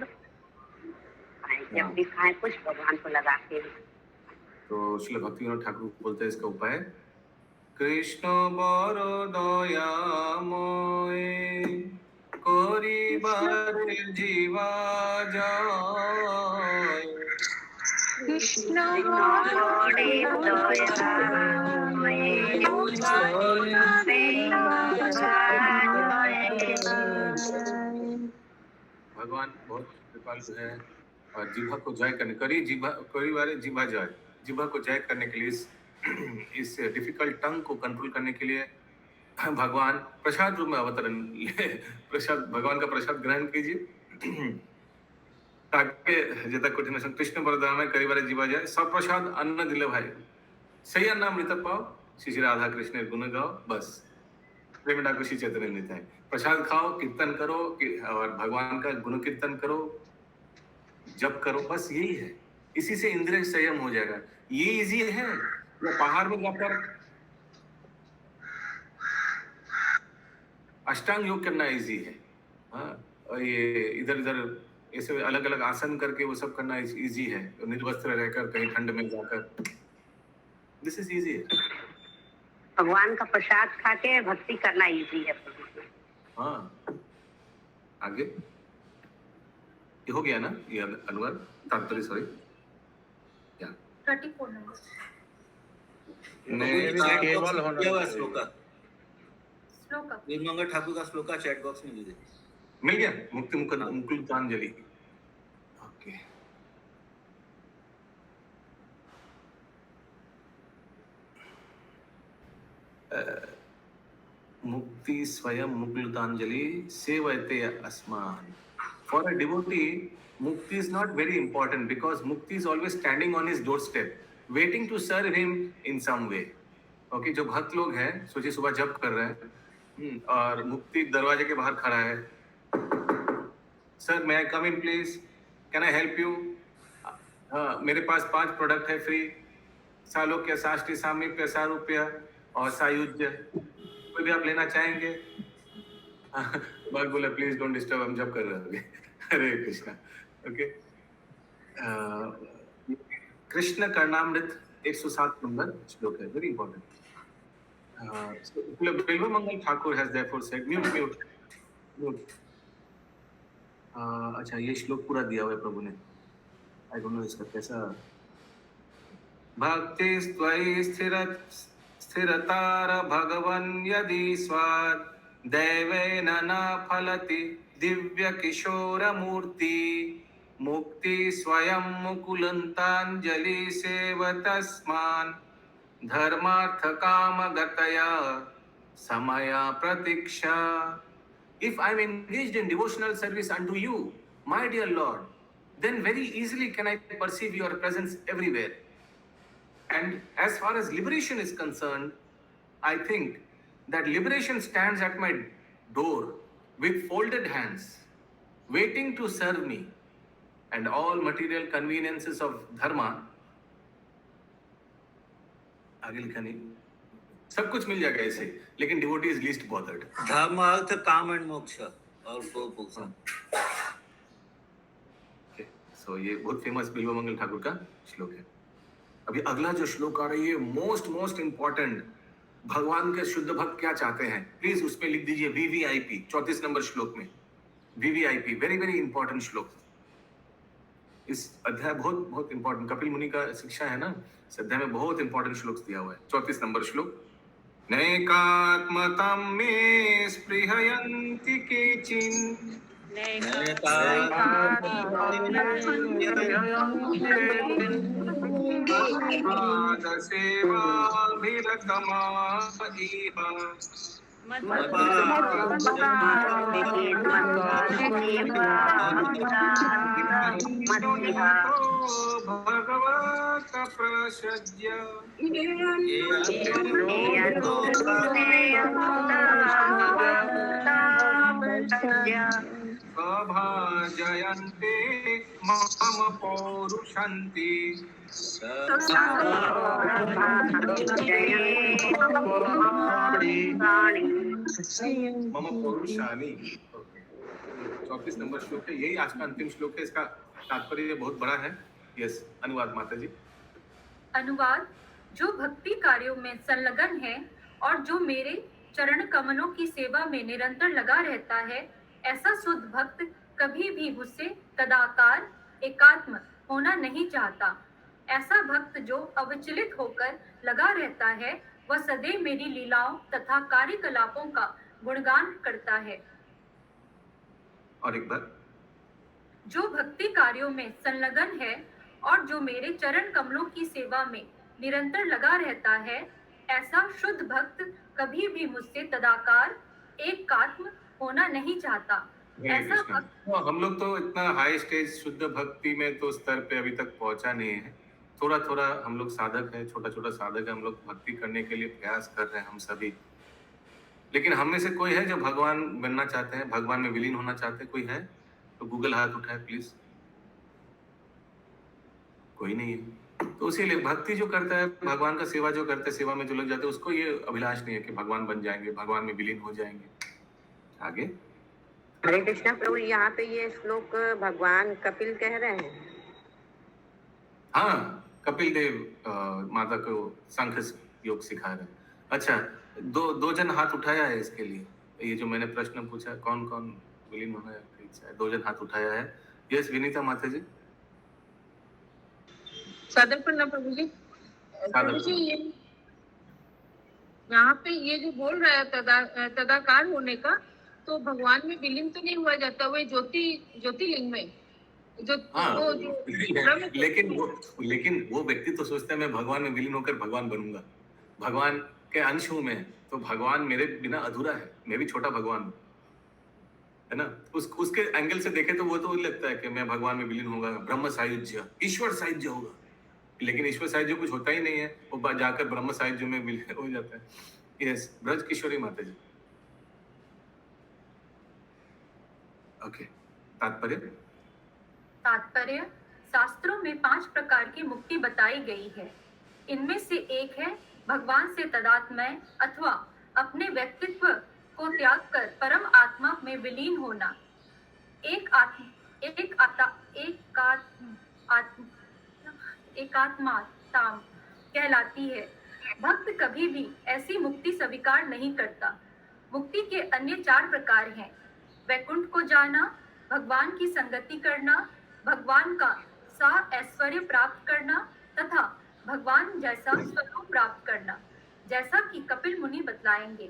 जब भी खाए कुछ भगवान को लगा के। तो श्री भक्ति विनोद ठाकुर बोलते हैं इसका उपाय, कृष्ण बर दयामय करिबार जीवा जाय, कृष्ण भगवान बहुत कृपालु है। और जिह्वा को जय करने जिह्वा जय, जिह्वा को जय करने के लिए, इस डिफिकल्ट टंग को कंट्रोल करने के लिए भगवान प्रसाद रूप में अवतरण ले, प्रसाद, भगवान का प्रसाद ग्रहण कीजिए। ताके जेता कठीण असं कृष्ण बरदान करीबारे जीवा जाए सप्रसाद अन्न दिले भाई सही अन्न अमृत पाओ श्री श्री राधा कृष्ण गुण गाओ बस प्रेम ठाकुर श्री चैतन्य निताय प्रसाद खाओ कीर्तन करो और भगवान का गुण कीर्तन करो जप करो बस यही है इसी से इंद्रिय संयम हो जाएगा ये इजी है वो पहाड़ में जाकर अष्टांग योग करना इजी है हाँ और ये इधर इधर ऐसे अलग अलग आसन करके वो सब करना इजी है निर्वस्त्र रहकर कहीं ठंड में जाकर दिस इज इजी भगवान का प्रसाद खा के भक्ति करना इजी है हाँ आगे ये हो गया ना ये अनुवाद तात्पर्य सॉरी या 34 नंबर केवल होना श्लोका श्लोक निर्मंगल ठाकुर का श्लोका चैट बॉक्स में दीजिए मिल गया मुक्ति मुकुंदांजलि ओके मुक्ति स्वयं मुकुंदांजलि सेवते अस्मान for a devotee mukti is not very important because mukti is always standing on his doorstep waiting to serve him in some way okay जो भक्त लोग हैं सोचिए सुबह जप कर रहे हैं और मुक्ति दरवाजे के बाहर खड़ा है sir may I come in please can I help you हाँ मेरे पास 5 प्रोडक्ट है फ्री सालोक्य साष्टी सामीप्य सारूप्य और सायुज्य कोई भी आप लेना चाहेंगे बाग बोला प्लीज डोंट डिस्टर्ब हम जब कर रहे होंगे हरे कृष्णा ओके कृष्ण कर्णामृत 107 नंबर श्लोक है very important Bilvamangal Thakur has therefore said mute अच्छा ये श्लोक पूरा दिया हुआ है प्रभु ने आई डोंट नो इसका कैसा भक्ति त्वयि स्थिरतार भगवन् यदि स्वाद दैवेन न फलति दिव्य किशोर मूर्ति मुक्ति स्वयं मुकुलंतांजलि सेवतस्मान धर्मार्थ काम गतया समया प्रतीक्षा if I am engaged in devotional service unto you my dear Lord then very easily can I perceive your presence everywhere and as far as liberation is concerned I think that liberation stands at my door with folded hands, waiting to serve me, and all material conveniences of dharma. आगे लिखा नहीं सब कुछ मिल जाएगा इसे लेकिन devotee is least bothered. धर्म अर्थ काम एंड मोक्ष और भोग So ये बहुत फेमस बिल्वमंगल ठाकुर का श्लोक है. अभी अगला जो श्लोक आ रही है मोस्ट इम्पोर्टेंट भगवान के शुद्ध भक्त क्या चाहते हैं प्लीज उसमें लिख दीजिए VVIP 34 नंबर श्लोक में VVIP वेरी इंपॉर्टेंट श्लोक इस अध्याय बहुत इंपॉर्टेंट कपिल मुनि का शिक्षा है ना इस अध्याय में बहुत इंपॉर्टेंट श्लोक दिया हुआ है 34 नंबर श्लोक नैकात्मतं मे स्पृहयन्ति केचिन् भगवत प्रसज्य सभाजयन्ते मम पौरुषन्ति मम पौरुषानि 34 नंबर श्लोक है यही आज का अंतिम श्लोक है इसका तात्पर्य बहुत बड़ा है यस अनुवाद माता जी अनुवाद जो भक्ति कार्यों में संलग्न है और जो मेरे चरण कमलों की सेवा में निरंतर लगा रहता है ऐसा शुद्ध भक्त कभी भी मुझसे तदाकार एकात्म होना नहीं चाहता ऐसा भक्त जो अविचलित होकर लगा रहता है वह सदैव मेरी लीलाओं तथा कार्यकलापों का गुणगान करता है और एक बार जो भक्ति कार्यों में संलग्न है और जो मेरे चरण कमलों की सेवा में निरंतर लगा रहता है ऐसा शुद्ध भक्त कभी भी मुझसे तदाकार एकात्म होना नहीं चाहता हरे ऐसा कृष्णा। तो हम लोग तो इतना हाई स्टेज शुद्ध भक्ति में तो स्तर पे अभी तक पहुंचा नहीं है। थोड़ा थोड़ा हम लोग साधक है, छोटा छोटा साधक है, हम लोग भक्ति करने के लिए प्रयास कर रहे हैं हम सभी। लेकिन हम में से कोई है जो भगवान बनना चाहते हैं, भगवान में विलीन होना चाहते हैं? कोई है तो गूगल हाथ उठाए प्लीज। कोई नहीं है। तो इसीलिए भक्ति जो करता है, भगवान का सेवा जो करते हैं, सेवा में जो लग जाते हैं, उसको ये अभिलाष नहीं है कि भगवान बन जाएंगे, भगवान में विलीन हो जाएंगे। आगे। हरे कृष्णा प्रभु, यहाँ पे ये श्लोक भगवान कपिल कह रहे हैं। हाँ, कपिल देव माता को सांख्य योग सिखा रहे हैं। अच्छा, दो जन हाथ उठाया है इसके लिए। ये जो मैंने प्रश्न पूछा, कौन कौन विलीन होना है, 2 जन हाथ उठाया है। यस विनीता माता जी। सादर प्रणाम प्रभु जी। प्रभु जी, ये यहाँ पे ये जो बोल रहा है तदाकार होने का, तो भगवान में विलीन तो नहीं हुआ जाता, वो ज्योतिर्लिंग में जो हाँ, वो जो लेकिन वो व्यक्ति तो सोचता है मैं भगवान में विलीन होकर भगवान बनूंगा, भगवान के अंश हूं मैं, तो भगवान मेरे बिना अधूरा है, मैं भी छोटा भगवान हूँ, है ना। उसके एंगल से देखे तो वो तो लगता है कि मैं भगवान में विलीन होगा, ब्रह्म सायुज्य, ईश्वर सायुज्य होगा। लेकिन ईश्वर सायुज्य कुछ होता ही नहीं है, वो जाकर ब्रह्म सायुज्य में विलीन हो जाता है। यस, ब्रज किशोरी माता जी। ओके, तात्पर्य शास्त्रों में 5 प्रकार की मुक्ति बताई गई है। इनमें से एक है भगवान से तादात्म्य अथवा अपने व्यक्तित्व को त्याग कर परम आत्मा में विलीन होना। एकात्मता कहलाती है। भक्त कभी भी ऐसी मुक्ति स्वीकार नहीं करता। मुक्ति के अन्य 4 प्रकार हैं: वैकुंठ को जाना, भगवान की संगति करना, भगवान का सा ऐश्वर्य प्राप्त करना तथा भगवान जैसा स्वरूप प्राप्त करना, जैसा कि कपिल मुनि बतलाएंगे।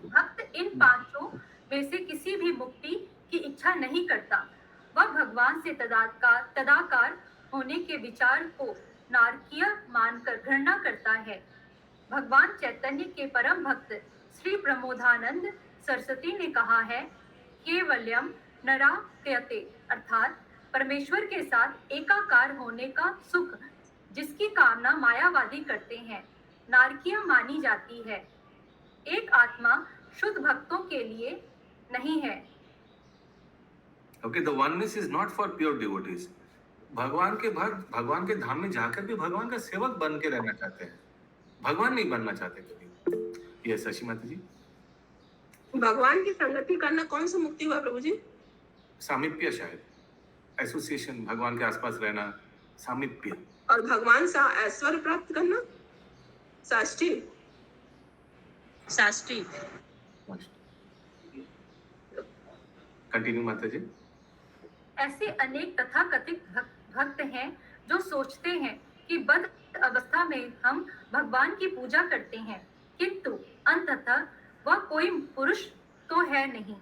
भक्त इन 5 में से किसी भी मुक्ति की इच्छा नहीं करता। वह भगवान से तदाकार होने के विचार को नारकीय मानकर घृणा करता है। भगवान चैतन्य के परम भक्त श्री प्रमोदानंद सरस्वती ने कहा है, केवल्यम नराकयते, अर्थात परमेश्वर के साथ एकाकार होने का सुख जिसकी कामना मायावादी करते हैं, नारकीय मानी जाती है। एक आत्मा शुद्ध भक्तों के लिए नहीं है। Okay, the oneness is not for pure devotees. भगवान के भक्त भगवान के धाम में जाकर भी भगवान का सेवक बन के रहना चाहते हैं, भगवान नहीं बनना चाहते कभी। यस शशि माता जी। भगवान की संगति करना कौन सा मुक्ति हुआ प्रभु जी? सामीप्य, शायद एसोसिएशन, भगवान के आसपास रहना, सामीप्य। और भगवान से ऐश्वर्य प्राप्त करना साष्टी। कंटिन्यू माता जी। ऐसे अनेक तथाकथित भक्त हैं जो सोचते हैं कि बद्ध अवस्था में हम भगवान की पूजा करते हैं, किंतु अंततः वह कोई पुरुष तो है नहीं।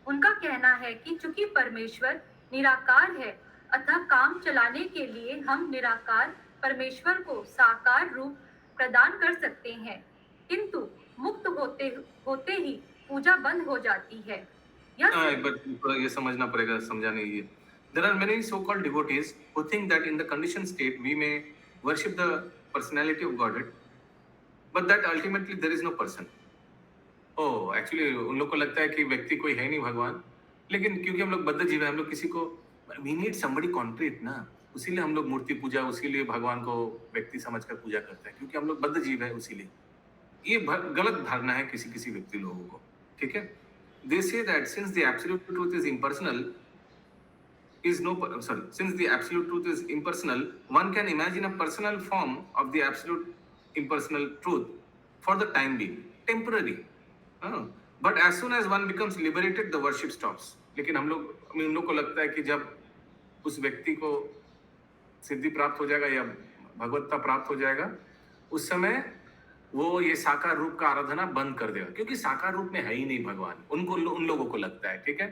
उनका कहना है कि चूंकि परमेश्वर निराकार है, अतः काम चलाने के लिए हम निराकार परमेश्वर को साकार रूप प्रदान कर सकते हैं, किंतु मुक्त होते ही पूजा बंद हो जाती है। ये समझना पड़ेगा, समझा नहीं ये। There are many so-called devotees who think that in the conditioned state we may worship the personality of Godhead, but that ultimately there is no person. Oh, actually उन लोग को लगता है कि व्यक्ति कोई है नहीं भगवान, लेकिन क्योंकि हम लोग बद्ध जीव है, हम लोग किसी को we need somebody concrete ना, उसीलिए हम लोग मूर्ति पूजा, उसीलिए भगवान को व्यक्ति समझकर पूजा करते हैं, क्योंकि हम लोग बद्ध जीव है। उसीलिए ये गलत धारणा है किसी व्यक्ति लोगों को, ठीक है। They say that since the absolute truth is impersonal, since the absolute truth is impersonal, one can imagine a personal form of the absolute impersonal truth for the time being, temporary. But as soon as one becomes liberated, the worship stops. लेकिन उन लोग को लगता है कि जब उस व्यक्ति को सिद्धि प्राप्त हो जाएगा या भगवत्ता प्राप्त हो जाएगा, उस समय वो ये साकार रूप का आराधना बंद कर देगा, क्योंकि साकार रूप में है ही नहीं भगवान, उन लोगों को लगता है, ठीक है।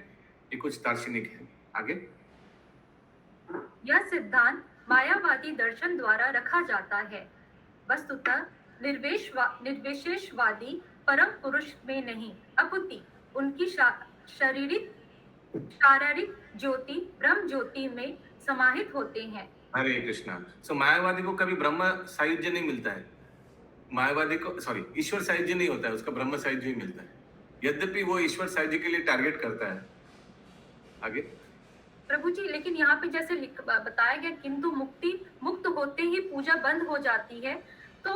ये कुछ दार्शनिक है। आगे। यह सिद्धांत मायावादी दर्शन द्वारा रखा जाता है। वस्तुतः निर्विशेषवादी परम पुरुष में नहीं, अपितु उनकी शारीरिक शारीरिक ज्योति ब्रह्म ज्योति में समाहित होते हैं। हरे कृष्णा। सो मायावादी को कभी ब्रह्म सायुज्य नहीं मिलता है, मायावादी को सॉरी ईश्वर सायुज्य नहीं होता है, उसका ब्रह्म सायुज्य ही मिलता है, यद्यपि वो ईश्वर सायुज्य के लिए टारगेट करता है। आगे प्रभु जी, लेकिन यहाँ पे जैसे बताया गया किंतु मुक्त होते ही पूजा बंद हो जाती है, तो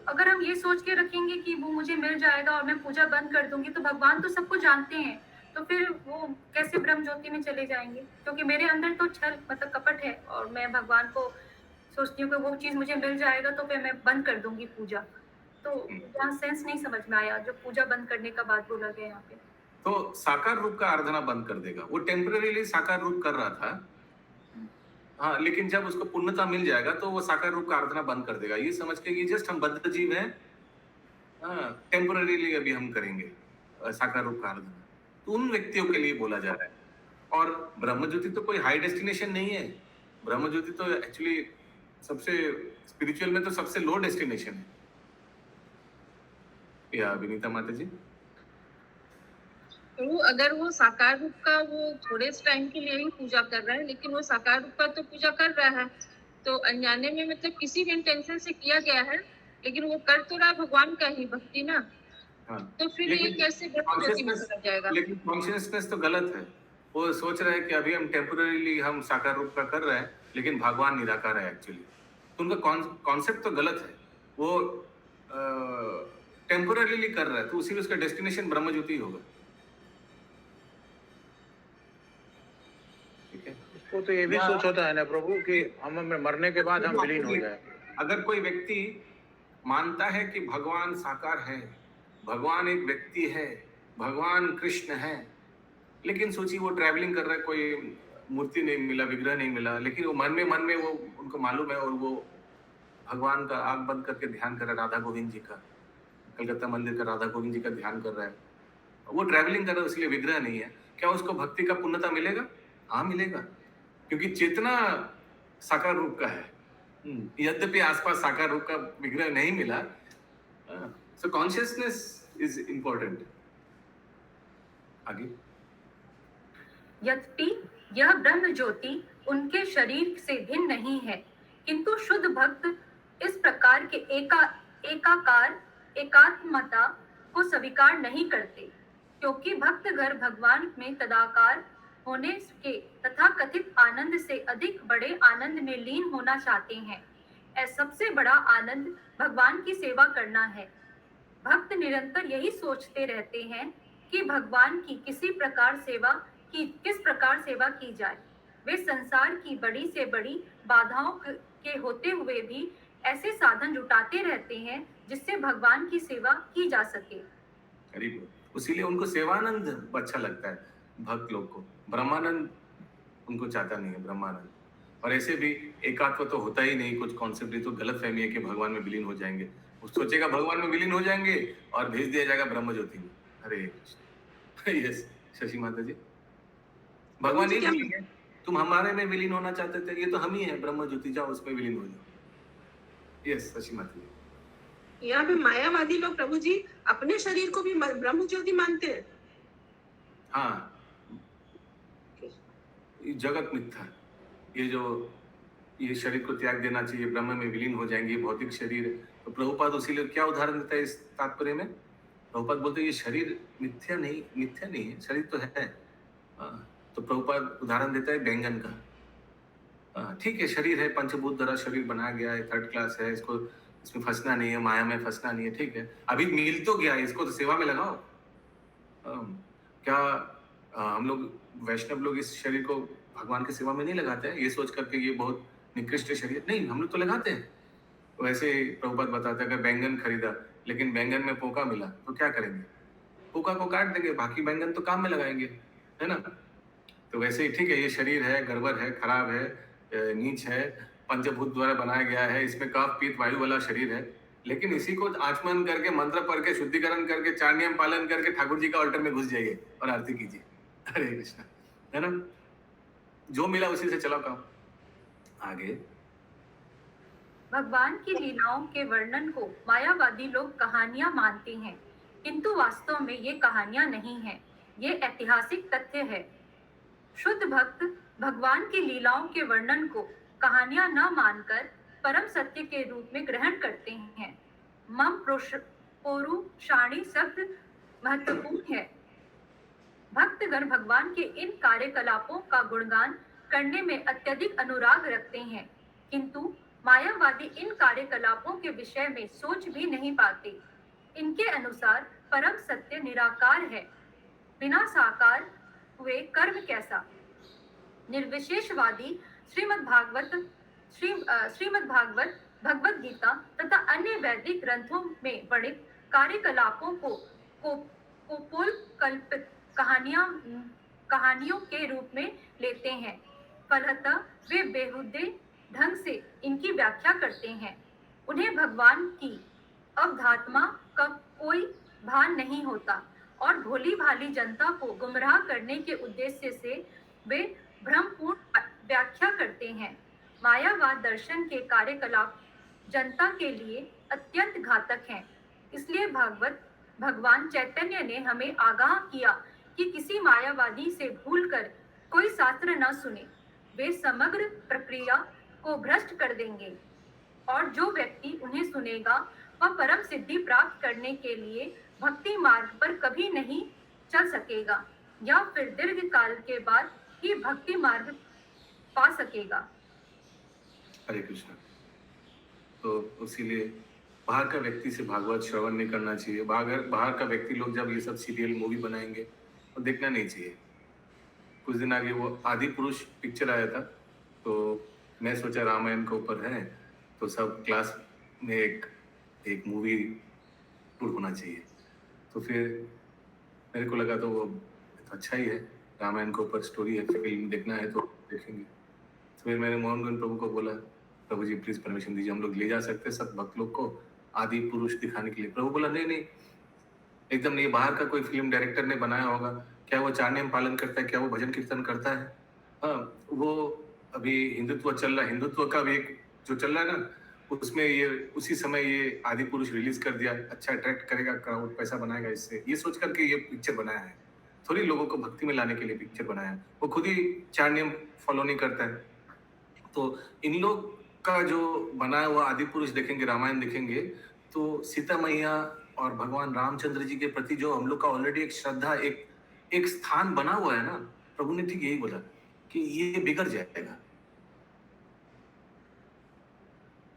अगर हम ये सोच के रखेंगे कि वो मुझे मिल जाएगा और मैं पूजा बंद कर दूंगी, तो भगवान तो सबको जानते हैं, तो फिर वो कैसे ब्रह्म ज्योति में चले जाएंगे? क्योंकि मेरे अंदर तो छल मतलब कपट है और मैं भगवान को सोचती हूँ कि वो चीज मुझे मिल जाएगा तो फिर मैं बंद कर दूंगी पूजा। तो यहाँ सेंस नहीं समझ में आया जो पूजा बंद करने का बात बोला गया यहाँ पे। तो साकार रूप का आराधना बंद कर देगा। वो टेम्परेरीली साकार रूप कर रहा था, हाँ, लेकिन जब उसको पूर्णता मिल जाएगा तो वो साकार रूप का आराधना बंद कर देगा, ये समझ के कि जस्ट हम बद्ध जीव हैं, टेम्परेरीली अभी हम करेंगे साकार रूप का आराधना। तो उन व्यक्तियों के लिए बोला जा रहा है। और ब्रह्म ज्योति तो कोई हाई डेस्टिनेशन नहीं है, ब्रह्म ज्योति तो एक्चुअली सबसे स्पिरिचुअल में तो सबसे लो डेस्टिनेशन है। या विनीता माता जी, तो अगर वो साकार रूप का वो थोड़े टाइम के लिए ही पूजा कर रहा है, लेकिन वो साकार रूप का तो पूजा कर रहा है, तो अनजाने में मतलब किसी भी इंटेंशन से किया गया है, लेकिन वो कर तो रहा भगवान का ही भक्ति ना। हाँ, तो फिर ये कैसे ब्रह्म में चला जाएगा? लेकिन कॉन्शियसनेस तो गलत है। वो सोच रहा है कि अभी हम टेम्परेरीली हम साकार रूप का कर रहे हैं, लेकिन भगवान निराकार है एक्चुअली। तो उनका कॉन्सेप्ट तो गलत है। वो टेम्परेरीली कर रहा है, तो उसी में उसका डेस्टिनेशन ब्रह्म ज्योति होगा। ठीक है, उसको तो ये भी सोच होता है ना प्रभु कि हम मरने के बाद हम विलीन हो जाए। अगर कोई व्यक्ति मानता है कि भगवान साकार है, भगवान एक व्यक्ति है, भगवान कृष्ण है, लेकिन सोचिए वो ट्रैवलिंग कर रहा है, कोई मूर्ति नहीं मिला, विग्रह नहीं मिला, लेकिन वो मन में वो उनको मालूम है और वो भगवान का आंख बंद करके ध्यान कर रहा है, राधा गोविंद जी का, कलकत्ता मंदिर का राधा गोविंद जी का ध्यान कर रहा है, वो ट्रैवलिंग कर रहा है, इसलिए विग्रह नहीं है। क्या उसको भक्ति का पुण्यता मिलेगा? हाँ मिलेगा, क्योंकि चेतना साकार रूप का है, यद्यपि आसपास साकार रूप का विग्रह नहीं मिला। सो कॉन्शियसनेस इज इंपॉर्टेंट। आगे, यद्यपि यह ब्रह्म ज्योति उनके शरीर से भिन्न नहीं है, किंतु शुद्ध भक्त इस प्रकार के एकात्मता को स्वीकार नहीं करते, क्योंकि भक्त घर भगवान में तदाकार होने के तथा कथित आनंद से अधिक बड़े आनंद में लीन होना चाहते हैं। सबसे बड़ा आनंद भगवान की सेवा करना है। भक्त निरंतर यही सोचते रहते हैं कि भगवान की किस प्रकार सेवा की जाए। वे संसार की बड़ी से बड़ी बाधाओं के होते हुए भी ऐसे साधन जुटाते रहते हैं जिससे भगवान की सेवा की जा सके। उसीलिए उनको सेवानंद अच्छा लगता है भक्त लोग को, ब्रह्मानंद उनको चाहता नहीं है, ब्रह्मानंद। और ऐसे भी एकात्व तो होता ही नहीं, कुछ कॉन्सेप्ट ही तो गलत फहमी है कि भगवान में विलीन हो जाएंगे। वो सोचेगा भगवान में विलीन हो जाएंगे और भेज दिया जाएगा ब्रह्म ज्योति में। हरे कृष्ण। यस शशि माता जी, भगवान ही नहीं है, तुम हमारे में विलीन होना चाहते थे, ये तो हम ही है ब्रह्म ज्योति, जाओ उसमें विलीन हो जाओ। यस शशि माता जी, यहाँ पे मायावादी लोग प्रभु जी अपने शरीर को भी ब्रह्म ज्योति मानते हैं। हाँ, जगत मिथ्या, ये शरीर को त्याग देना चाहिए, ब्रह्म में विलीन हो जाएंगे, भौतिक शरीर। तो प्रभुपाद उसीलिए क्या उदाहरण देता है इस तात्पर्य में? प्रभुपाद बोलते हैं ये शरीर मिथ्या नहीं है, शरीर तो है। तो प्रभुपाद उदाहरण देता है बैंगन का। ठीक है, शरीर है, पंचभूत द्वारा शरीर बनाया गया है, थर्ड क्लास है, इसमें फंसना नहीं है, माया में फंसना नहीं है, ठीक है। अभी मिल तो गया, इसको तो सेवा में लगाओ। क्या हम लोग वैष्णव लोग इस शरीर को भगवान की सेवा में नहीं लगाते हैं, ये सोच करके ये बहुत निकृष्ट शरीर? नहीं, हम लोग तो लगाते हैं। वैसे प्रभुपाद बताते हैं, अगर बैंगन खरीदा लेकिन बैंगन में पोका मिला तो क्या करेंगे? पोका को काट देंगे, बाकी बैंगन तो काम में लगाएंगे, है ना। तो वैसे ही ठीक है, ये शरीर है, गड़बड़ है, खराब है, नीच है, पंचभूत द्वारा बनाया गया है, इसमें कफ पित्त वायु वाला शरीर है, लेकिन इसी को आचमन करके, मंत्र पढ़ के, शुद्धिकरण करके, 4 नियम पालन करके ठाकुर जी का ऑल्टर में घुस जाइए और आरती कीजिए। हरे कृष्णा, है ना। जो मिला उसी से चलाओ काम। आगे, भगवान की लीलाओं के वर्णन को मायावादी लोग कहानियां मानते हैं, किंतु वास्तव में ये कहानियां नहीं है। ये ऐतिहासिक तथ्य है। शुद्ध भक्त भगवान की लीलाओं के वर्णन को कहानियां न मानकर परम सत्य के रूप में ग्रहण करते हैं। मम पौरुषाणी शब्द महत्वपूर्ण है। भक्तगण भगवान के इन कार्यकलापों का गुणगान करने में अत्यधिक अनुराग रखते हैं, किंतु मायावादी इन कार्यकलापों के विषय में सोच भी नहीं पाते। इनके अनुसार परम सत्य निराकार है, बिना साकार हुए कर्म कैसा। निर्विशेषवादी श्रीमद् भागवत, भगवत गीता तथा अन्य वैदिक ग्रंथों में वर्णित कार्यकलापों को कल्पित कहानियों के रूप में लेते हैं। फलतः वे बेहुदे ढंग से इनकी व्याख्या करते हैं। उन्हें भगवान की अवधात्मा का कोई भान नहीं होता और भोली भाली जनता को गुमराह करने के उद्देश्य से वे भ्रमपूर्ण व्याख्या करते हैं। मायावाद दर्शन के कार्यकलाप जनता के लिए अत्यंत घातक हैं। इसलिए भगवान चैतन्य ने हमें आगाह किया कि किसी मायावादी से भूलकर कोई शास्त्र न सुने, वे समग्र प्रक्रिया को भ्रष्ट कर देंगे और जो व्यक्ति उन्हें सुनेगा वह परम सिद्धि प्राप्त करने के लिए भक्ति मार्ग पर कभी नहीं चल सकेगा या फिर दीर्घ काल के बाद ही भक्ति मार्ग पा सकेगा। हरे कृष्ण। तो इसीलिए बाहर का व्यक्ति से भागवत श्रवण नहीं करना चाहिए। बाहर का व्यक्ति लोग जब ये सब सीरियल मूवी बनाएंगे तो देखना नहीं चाहिए। कुछ दिन आगे वो आदि पुरुष पिक्चर आया था, तो मैं सोचा रामायण के ऊपर है तो सब क्लास में एक मूवी टूर होना चाहिए। तो फिर मेरे को लगा तो वो तो अच्छा ही है, रामायण के ऊपर स्टोरी है, फिल्म देखना है तो देखेंगे। तो फिर मैंने मोहन गोविंद प्रभु को बोला, प्रभु जी प्लीज परमिशन दीजिए, हम लोग ले जा सकते हैं सब भक्त लोग को आदि पुरुष दिखाने के लिए। प्रभु बोला नहीं एकदम नहीं, बाहर का कोई फिल्म डायरेक्टर ने बनाया होगा, क्या वो चार नियम पालन करता है, क्या वो भजन कीर्तन करता है? हाँ, वो अभी हिंदुत्व चल रहा है, हिंदुत्व का भी एक जो चल रहा है ना, उसमें ये उसी समय ये आदि पुरुष रिलीज कर दिया, अच्छा अट्रैक्ट करेगा क्राउड, पैसा बनाएगा इससे, ये सोच करके ये पिक्चर बनाया है। थोड़ी लोगों को भक्ति में लाने के लिए पिक्चर बनाया है, वो खुद ही चार नियम फॉलो नहीं करता है। तो इन लोग का जो बनाया हुआ आदि पुरुष देखेंगे, रामायण देखेंगे, तो सीता मैया और भगवान रामचंद्र जी के प्रति जो हम लोग का ऑलरेडी एक श्रद्धा, एक स्थान बना हुआ है ना, प्रभु ने ठीक यही बोला कि ये बिगड़ जाएगा।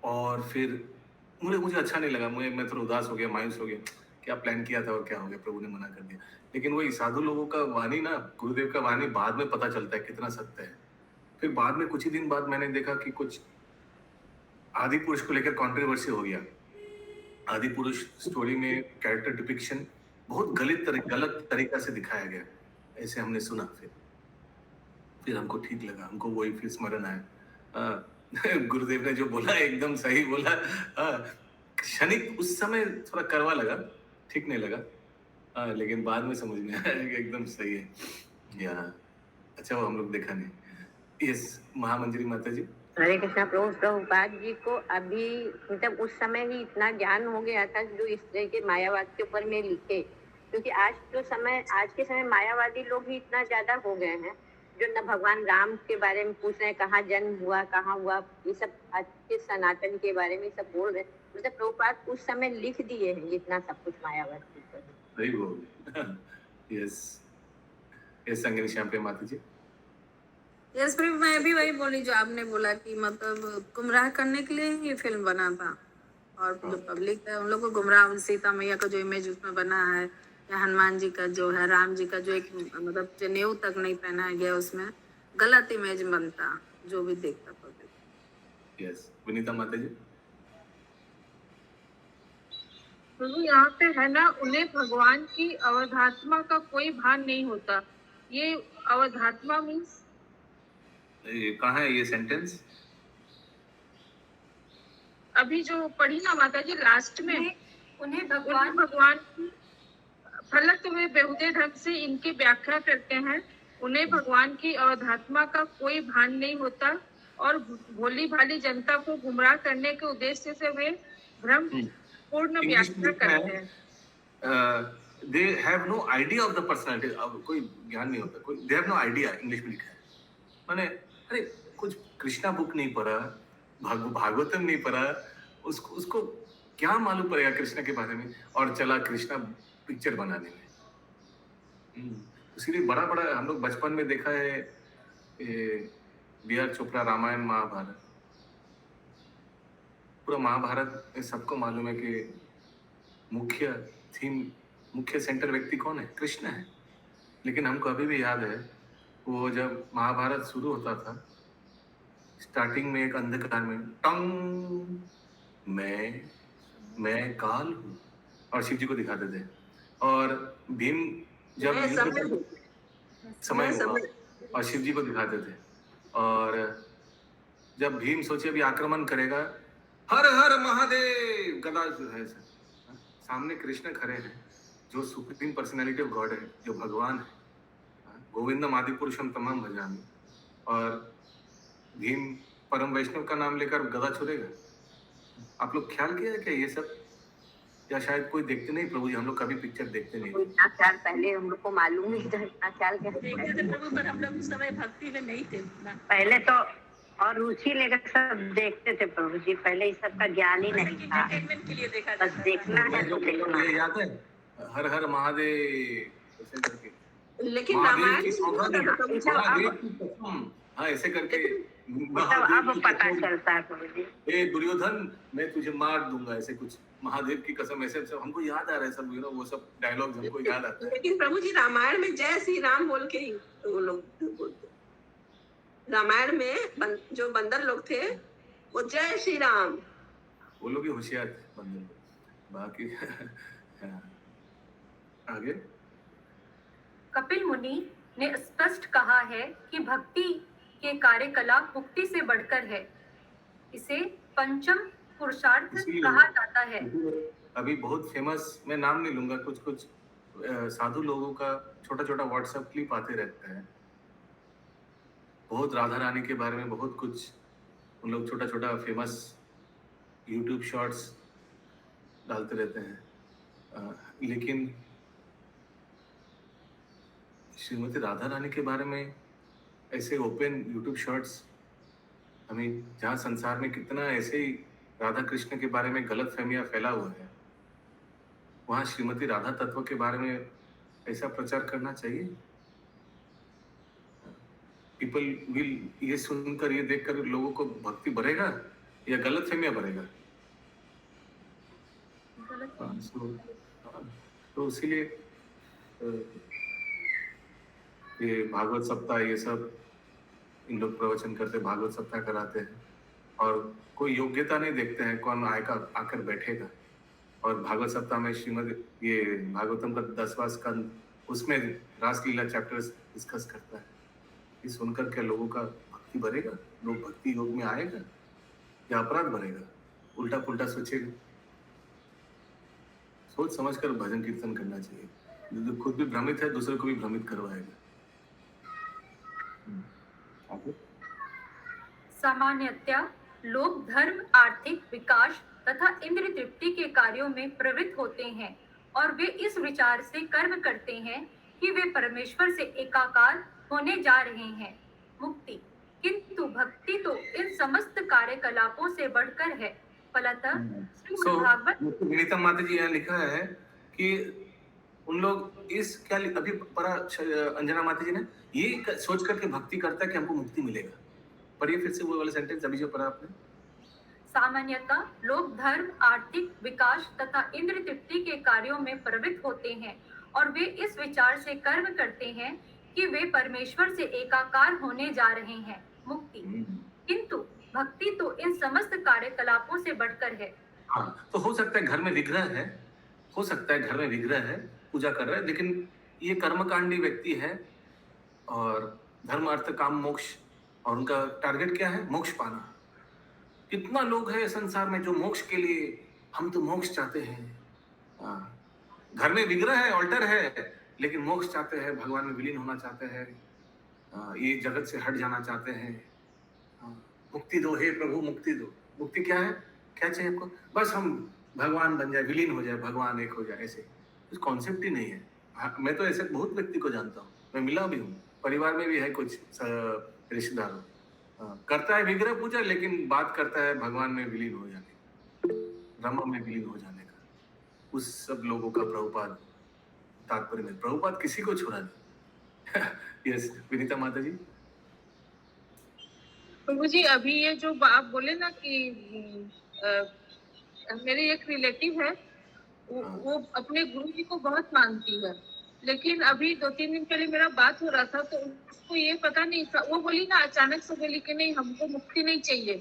और फिर मुझे अच्छा नहीं लगा, मैं थोड़ा उदास हो गया, मायूस हो गया, क्या प्लान किया था और क्या हो गया, प्रभु ने मना कर दिया। लेकिन वही साधु लोगों का वाणी ना, गुरुदेव का वाणी बाद में पता चलता है कितना सत्य है। फिर बाद में कुछ ही दिन बाद मैंने देखा कि कुछ आदि पुरुष को लेकर कंट्रोवर्सी हो गया। आदि पुरुष स्टोरी में कैरेक्टर डिपिक्शन बहुत गलत तरीका से दिखाया गया, ऐसे हमने सुना। फिर हमको ठीक लगा, हमको वही फिर स्मरण आया, गुरुदेव ने जो बोला एकदम सही बोला। क्षणिक उस समय थोड़ा करवा लगा, ठीक नहीं लगा, लेकिन बाद में समझ में आया कि एकदम सही है। या अच्छा वो हम लोग देखा नहीं। यस महामंजरी माता जी। हरे कृष्णा। प्रभुपाद जी को अभी मतलब उस समय ही इतना ज्ञान हो गया था जो इस तरह के मायावाद के ऊपर में लिखे, क्योंकि आज के समय मायावादी लोग ही इतना ज्यादा हो गए हैं जो न भगवान राम के बारे में पूछ रहे हैं, कहाँ जन्म हुआ, कहाँ हुआ, ये सब आज के सनातन के बारे में सब बोल रहे हैं। मतलब प्रभुपाद उस समय लिख दिए हैं इतना सब कुछ मायावाद के ऊपर। सही बोल। यस संगनी श्याम पे माता जी। यस प्रभु, मैं भी वही बोली जो आपने बोला कि मतलब गुमराह करने के लिए ये फिल्म बना था, और जो पब्लिक है उन लोग को गुमराह, सीता मैया का जो इमेज उसमें बना है, या हनुमान जी का जो है, राम जी का जो एक मतलब जनेऊ तक नहीं पहनाया गया, उसमें गलत इमेज बनता जो भी देखता पब्लिक। यस विनीता माता जी। प्रभु यहाँ पे है ना, उन्हें भगवान की अवधात्मा का कोई भान नहीं होता। ये अवधात्मा मीन्स कहाँ है ये सेंटेंस? अभी जो पढ़ी ना माता जी लास्ट में, उन्हें भगवान की फलत वे बेहुदे ढंग से इनकी व्याख्या करते हैं। उन्हें भगवान की अवधात्मा का कोई भान नहीं होता और भोली भाली जनता को गुमराह करने के उद्देश्य से वे भ्रम पूर्ण व्याख्या करते हैं। They have no idea of the personality. अब कोई ज्ञान नहीं होता, कोई they have no idea, English में लिखा है। माने अरे कुछ कृष्णा बुक नहीं पढ़ा, भागवतम नहीं पढ़ा, उसको उसको क्या मालूम पड़ेगा कृष्णा के बारे में, और चला कृष्णा पिक्चर बनाने में। इसीलिए बड़ा बड़ा हम लोग बचपन में देखा है, बी आर चोपड़ा, रामायण महाभारत, पूरा महाभारत में सबको मालूम है कि मुख्य थीम, मुख्य सेंटर व्यक्ति कौन है? कृष्ण है। लेकिन हमको अभी भी याद है वो जब महाभारत शुरू होता था, स्टार्टिंग में एक अंधकार में टंग, मैं काल हूँ, और शिव जी को दिखाते थे। और भीम जब समय हुआ और शिव जी को दिखाते थे। और जब भीम सोचे अभी आक्रमण करेगा, हर हर महादेव, गदा जो है सर, सामने कृष्ण खड़े हैं जो सुप्रीम पर्सनैलिटी ऑफ गॉड है, जो भगवान है, गोविंदम आदि पुरुषम तमाम भजामी, और भीम परम वैष्णव का नाम लेकर गदा छोड़ेगा। आप लोग ख्याल किया है क्या ये सब? या शायद कोई देखते नहीं प्रभु जी, हम लोग कभी पिक्चर देखते नहीं। इतना ख्याल पहले हम लोग को मालूम ही था, इतना ख्याल कैसे? देखते थे प्रभु, पर हम लोग उस समय भक्ति में नहीं थे उतना। पहले तो और रुचि लेकर सब देखते थे प्रभु जी, पहले इस सब का ज्ञान ही नहीं था, एंटरटेनमेंट के लिए देखा बस देखना है तो देखना। ये याद है हर हर महादेव ऐसे करके, लेकिन महादेव रामायण की में सौगंध, तो महादेव की कसम, हाँ ऐसे करके अब पता चलता है प्रभु जी। ए दुर्योधन मैं तुझे मार दूंगा, ऐसे कुछ महादेव की कसम, ऐसे सब हमको याद आ रहा है सब, यू नो वो सब डायलॉग्स हमको याद आता है। लेकिन प्रभु जी रामायण में जय श्री राम बोल के ही वो लोग बोलते। रामायण में जो बंदर लोग थे वो जय श्री राम, वो लोग ही होशियार थे बंदर लोग, बाकी आगे। कपिल मुनि ने स्पष्ट कहा है कि भक्ति के कार्यकलाप मुक्ति से बढ़कर है। इसे पंचम पुरुषार्थ कहा जाता है। अभी बहुत फेमस, मैं नाम नहीं लूंगा, कुछ कुछ साधु लोगों का छोटा छोटा व्हाट्सएप क्लिप आते रहता है, बहुत राधा रानी के बारे में बहुत कुछ उन लोग छोटा छोटा फेमस यूट्यूब शॉर्ट्स डालते रहते हैं। लेकिन श्रीमती राधा रानी के बारे में ऐसे ओपन यूट्यूब शॉर्ट्स, हमें जहाँ संसार में कितना ऐसे ही राधा कृष्ण के बारे में गलत फहमियाँ फैला हुआ है, वहाँ श्रीमती राधा तत्व के बारे में ऐसा प्रचार करना चाहिए? पीपल विल, ये सुनकर ये देखकर लोगों को भक्ति बढ़ेगा या गलत फहमियाँ बढ़ेगा? तो इसीलिए ये भागवत सप्ताह, ये सब इन लोग प्रवचन करते, भागवत सप्ताह कराते हैं, और कोई योग्यता नहीं देखते हैं कौन आकर बैठेगा। और भागवत सप्ताह में श्रीमद ये भागवतम का 10वां स्कंद, उसमें रासलीला चैप्टर्स डिस्कस करता है। ये सुनकर क्या लोगों का भक्ति बढ़ेगा? लोग भक्ति योग में आएगा या अपराध बढ़ेगा? उल्टा पुल्टा सोचेगा। सोच समझ कर भजन कीर्तन करना चाहिए, जो खुद भी भ्रमित है दूसरे को भी भ्रमित करवाएगा। सामान्यतया लोग धर्म, आर्थिक विकास तथा इंद्र तृप्ति के कार्यों में प्रवृत्त होते हैं, और वे इस विचार से कर्म करते हैं कि वे परमेश्वर से एकाकार होने जा रहे हैं, मुक्ति। किंतु भक्ति तो इन समस्त कार्यकलापों से बढ़कर है। फलतः श्रीमद्भागवत विनीता माता जी यहाँ लिखा है कि उन लोग इस क्या अभी पढ़ा अंजना माता जी ने, ये सोच करके भक्ति करता है कि हमको मुक्ति मिलेगा। पढ़िए फिर से वो वाला सेंटेंस अभी जो पढ़ा आपने। सामान्यतः लोग धर्म, आर्थिक विकास तथा इंद्र तृप्ति के कार्यों में प्रवृत्त होते हैं, और वे इस विचार से कर्म करते हैं कि वे परमेश्वर से एकाकार होने जा रहे हैं, मुक्ति। किंतु भक्ति तो इन समस्त कार्यकलापों से बढ़कर है। हाँ, तो हो सकता है घर में विग्रह है, हो सकता है घर में विग्रह है, पूजा कर रहा है, लेकिन ये कर्मकांडी व्यक्ति है, और धर्म अर्थ काम मोक्ष, और उनका टारगेट क्या है? मोक्ष पाना। कितना लोग हैं संसार में जो मोक्ष के लिए, हम तो मोक्ष चाहते हैं, घर में विग्रह है, ऑल्टर है, लेकिन मोक्ष चाहते हैं, भगवान में विलीन होना चाहते हैं, ये जगत से हट जाना चाहते हैं। मुक्ति दो हे प्रभु, मुक्ति दो। मुक्ति क्या है? क्या चाहिए आपको? बस हम भगवान बन जाए, विलीन हो जाए, भगवान एक हो जाए, ऐसे कुछ कॉन्सेप्ट ही नहीं है। हाँ, मैं तो ऐसे बहुत व्यक्ति को जानता हूँ, मैं मिला भी हूँ, परिवार में भी है कुछ रिश्तेदारों, करता है विग्रह पूजा लेकिन बात करता है भगवान में विलीन हो जाने, ब्रह्म में विलीन हो जाने का। उस सब लोगों का प्रभुपाद तात्पर्य में, प्रभुपाद किसी को छोड़ा नहीं। यस विनीता माता जी। प्रभु जी, अभी ये जो आप बोले ना कि मेरी एक रिलेटिव है, वो अपने गुरु जी को बहुत मानती है, लेकिन अभी 2-3 दिन पहले मेरा बात हो रहा था तो उसको ये पता नहीं था, वो बोली ना अचानक से बोली कि नहीं हमको मुक्ति नहीं चाहिए,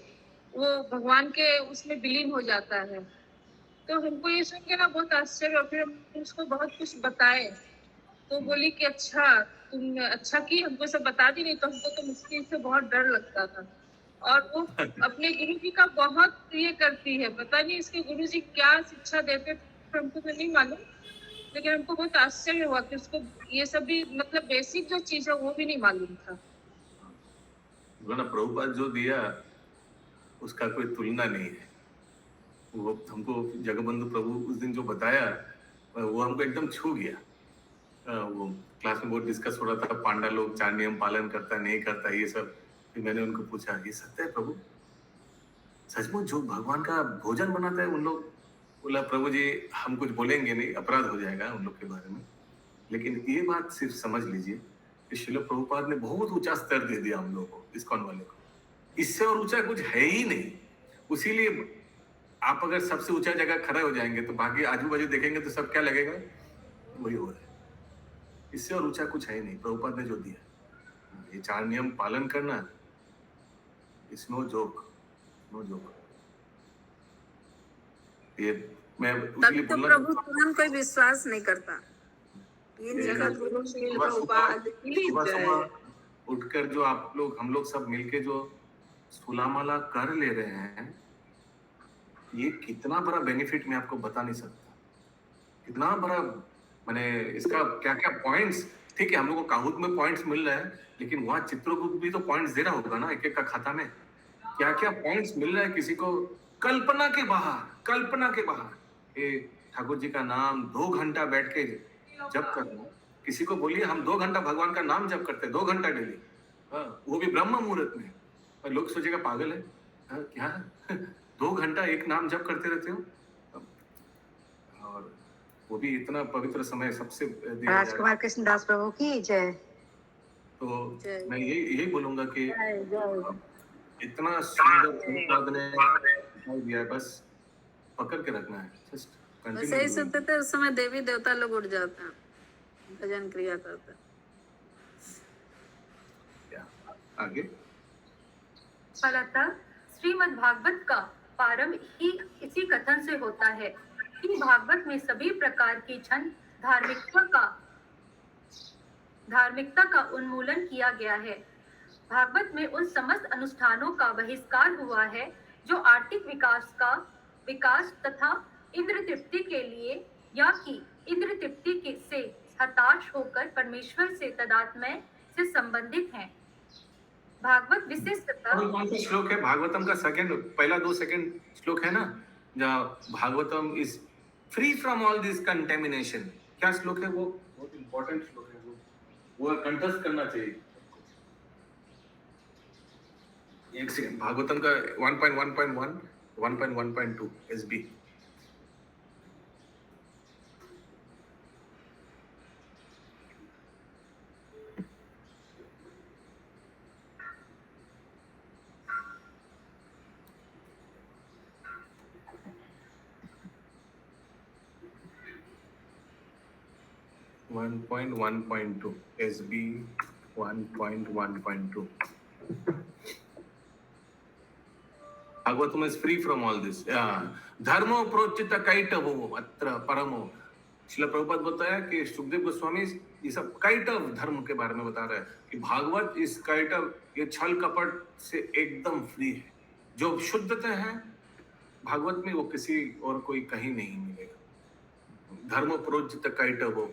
वो भगवान के उसमें विलीन हो जाता है। तो हमको ये सुन के ना बहुत आश्चर्य, और फिर हम उसको बहुत कुछ बताए तो बोली कि अच्छा तुम अच्छा की हमको सब बता दी, नहीं तो हमको तो मुक्ति से बहुत डर लगता था। और वो अपने गुरु जी का बहुत ये करती है, पता नहीं इसके गुरु जी क्या शिक्षा देते थे हमको तो नहीं मालूम, लेकिन हमको बहुत आश्चर्य हुआ कि उसको ये सब भी मतलब बेसिक जो चीज है वो भी नहीं मालूम था। ना प्रभुपाद जो दिया उसका कोई तुलना नहीं है। वो हमको जगबंधु प्रभु उस दिन जो बताया वो हमको एकदम छू गया। वो क्लास में बहुत डिस्कस हो रहा था, पांडा लोग 4 नियम पालन करता नहीं करता ये सब। फिर मैंने उनको पूछा ये सत्य है प्रभु, सचमुच जो भगवान का भोजन बनाता है उन लोग? बोला प्रभु जी हम कुछ बोलेंगे नहीं, अपराध हो जाएगा उन लोग के बारे में, लेकिन ये बात सिर्फ समझ लीजिए कि श्रील प्रभुपाद ने बहुत ऊंचा स्तर दे दिया हम लोग को, इस्कॉन वाले को। इससे और ऊंचा कुछ है ही नहीं। उसीलिए आप अगर सबसे ऊंचा जगह खड़ा हो जाएंगे तो बाकी आजू बाजू देखेंगे तो सब क्या लगेगा, वही हो रहा है। इससे और ऊंचा कुछ है ही नहीं प्रभुपाद ने जो दिया। ये 4 नियम पालन करना, it's no joke, no joke. ये मैं तब तो प्रभु तुरंत कोई विश्वास नहीं करता। ये जगत गुरु श्रील प्रभुपाद उठकर जो आप लोग हम लोग सब मिलके जो सुलामाला कर ले रहे हैं, ये कितना बड़ा बेनिफिट मैं आपको बता नहीं सकता। कितना बड़ा, मैंने इसका क्या क्या पॉइंट्स, ठीक है हम लोग को काहुत में पॉइंट्स मिल रहे हैं, लेकिन वहाँ चित्रगुप्त भी तो पॉइंट्स दे रहा होगा ना एक एक का खाता में। क्या क्या पॉइंट्स मिल रहा है किसी को, कल्पना के बाहर, कल्पना के बाहर। ये ठाकुर जी का नाम 2 घंटा बैठ के जप करना, किसी को बोलिए हम 2 घंटा भगवान का नाम जप करते हैं, 2 घंटा डेली, वो भी ब्रह्म मुहूर्त में, और लोग सोचेगा पागल है, क्या 2 घंटा एक नाम जप करते रहते हो, और वो भी इतना पवित्र समय सबसे राजकुमार कृष्णदास प्रभु की जय। तो मैं यही बोलूंगा कि इतना सुंदर ने दिया है, बस पकड़ के रखना है, जस्ट कंटिन्यू। सही सुनते थे उस समय देवी देवता लोग उठ जाते हैं, भजन क्रिया करते हैं। आगे फलतः श्रीमद् भागवत का प्रारंभ ही इसी कथन से होता है कि भागवत में सभी प्रकार की छंद धार्मिकता का उन्मूलन किया गया है। भागवत में उन समस्त अनुष्ठानों का बहिष्कार हुआ है जो आर्थिक विकास तथा इंद्र तृप्ति के लिए या कि इंद्र तृप्ति से हताश होकर परमेश्वर से तदात्म्य से संबंधित हैं। भागवत विशिष्टतः कौन सा श्लोक है भागवतम का? पहला 2 सेकंड श्लोक है ना, जहाँ Bhagavatam is free from all this contamination. क्या श्लोक है वो? बहुत इंपॉर्टेंट श्लोक है वो कंठस्थ करना चाहिए। एक सेकंड, भागवतम का 1.1.1 1.1.2 SB। SB 1.1.2 Bhagavatam is free from all this. धर्मो प्रोचित कैटवो अत्र परमो। श्रील प्रभुपाद बताया कि सुखदेव गोस्वामी ये सब कैटव धर्म के बारे में बता रहा है कि भागवत इस कैटव, ये छल कपट से एकदम फ्री है। जो शुद्धता है भागवत में वो किसी और कोई कहीं नहीं मिलेगा। धर्म प्रोचित कैटवो।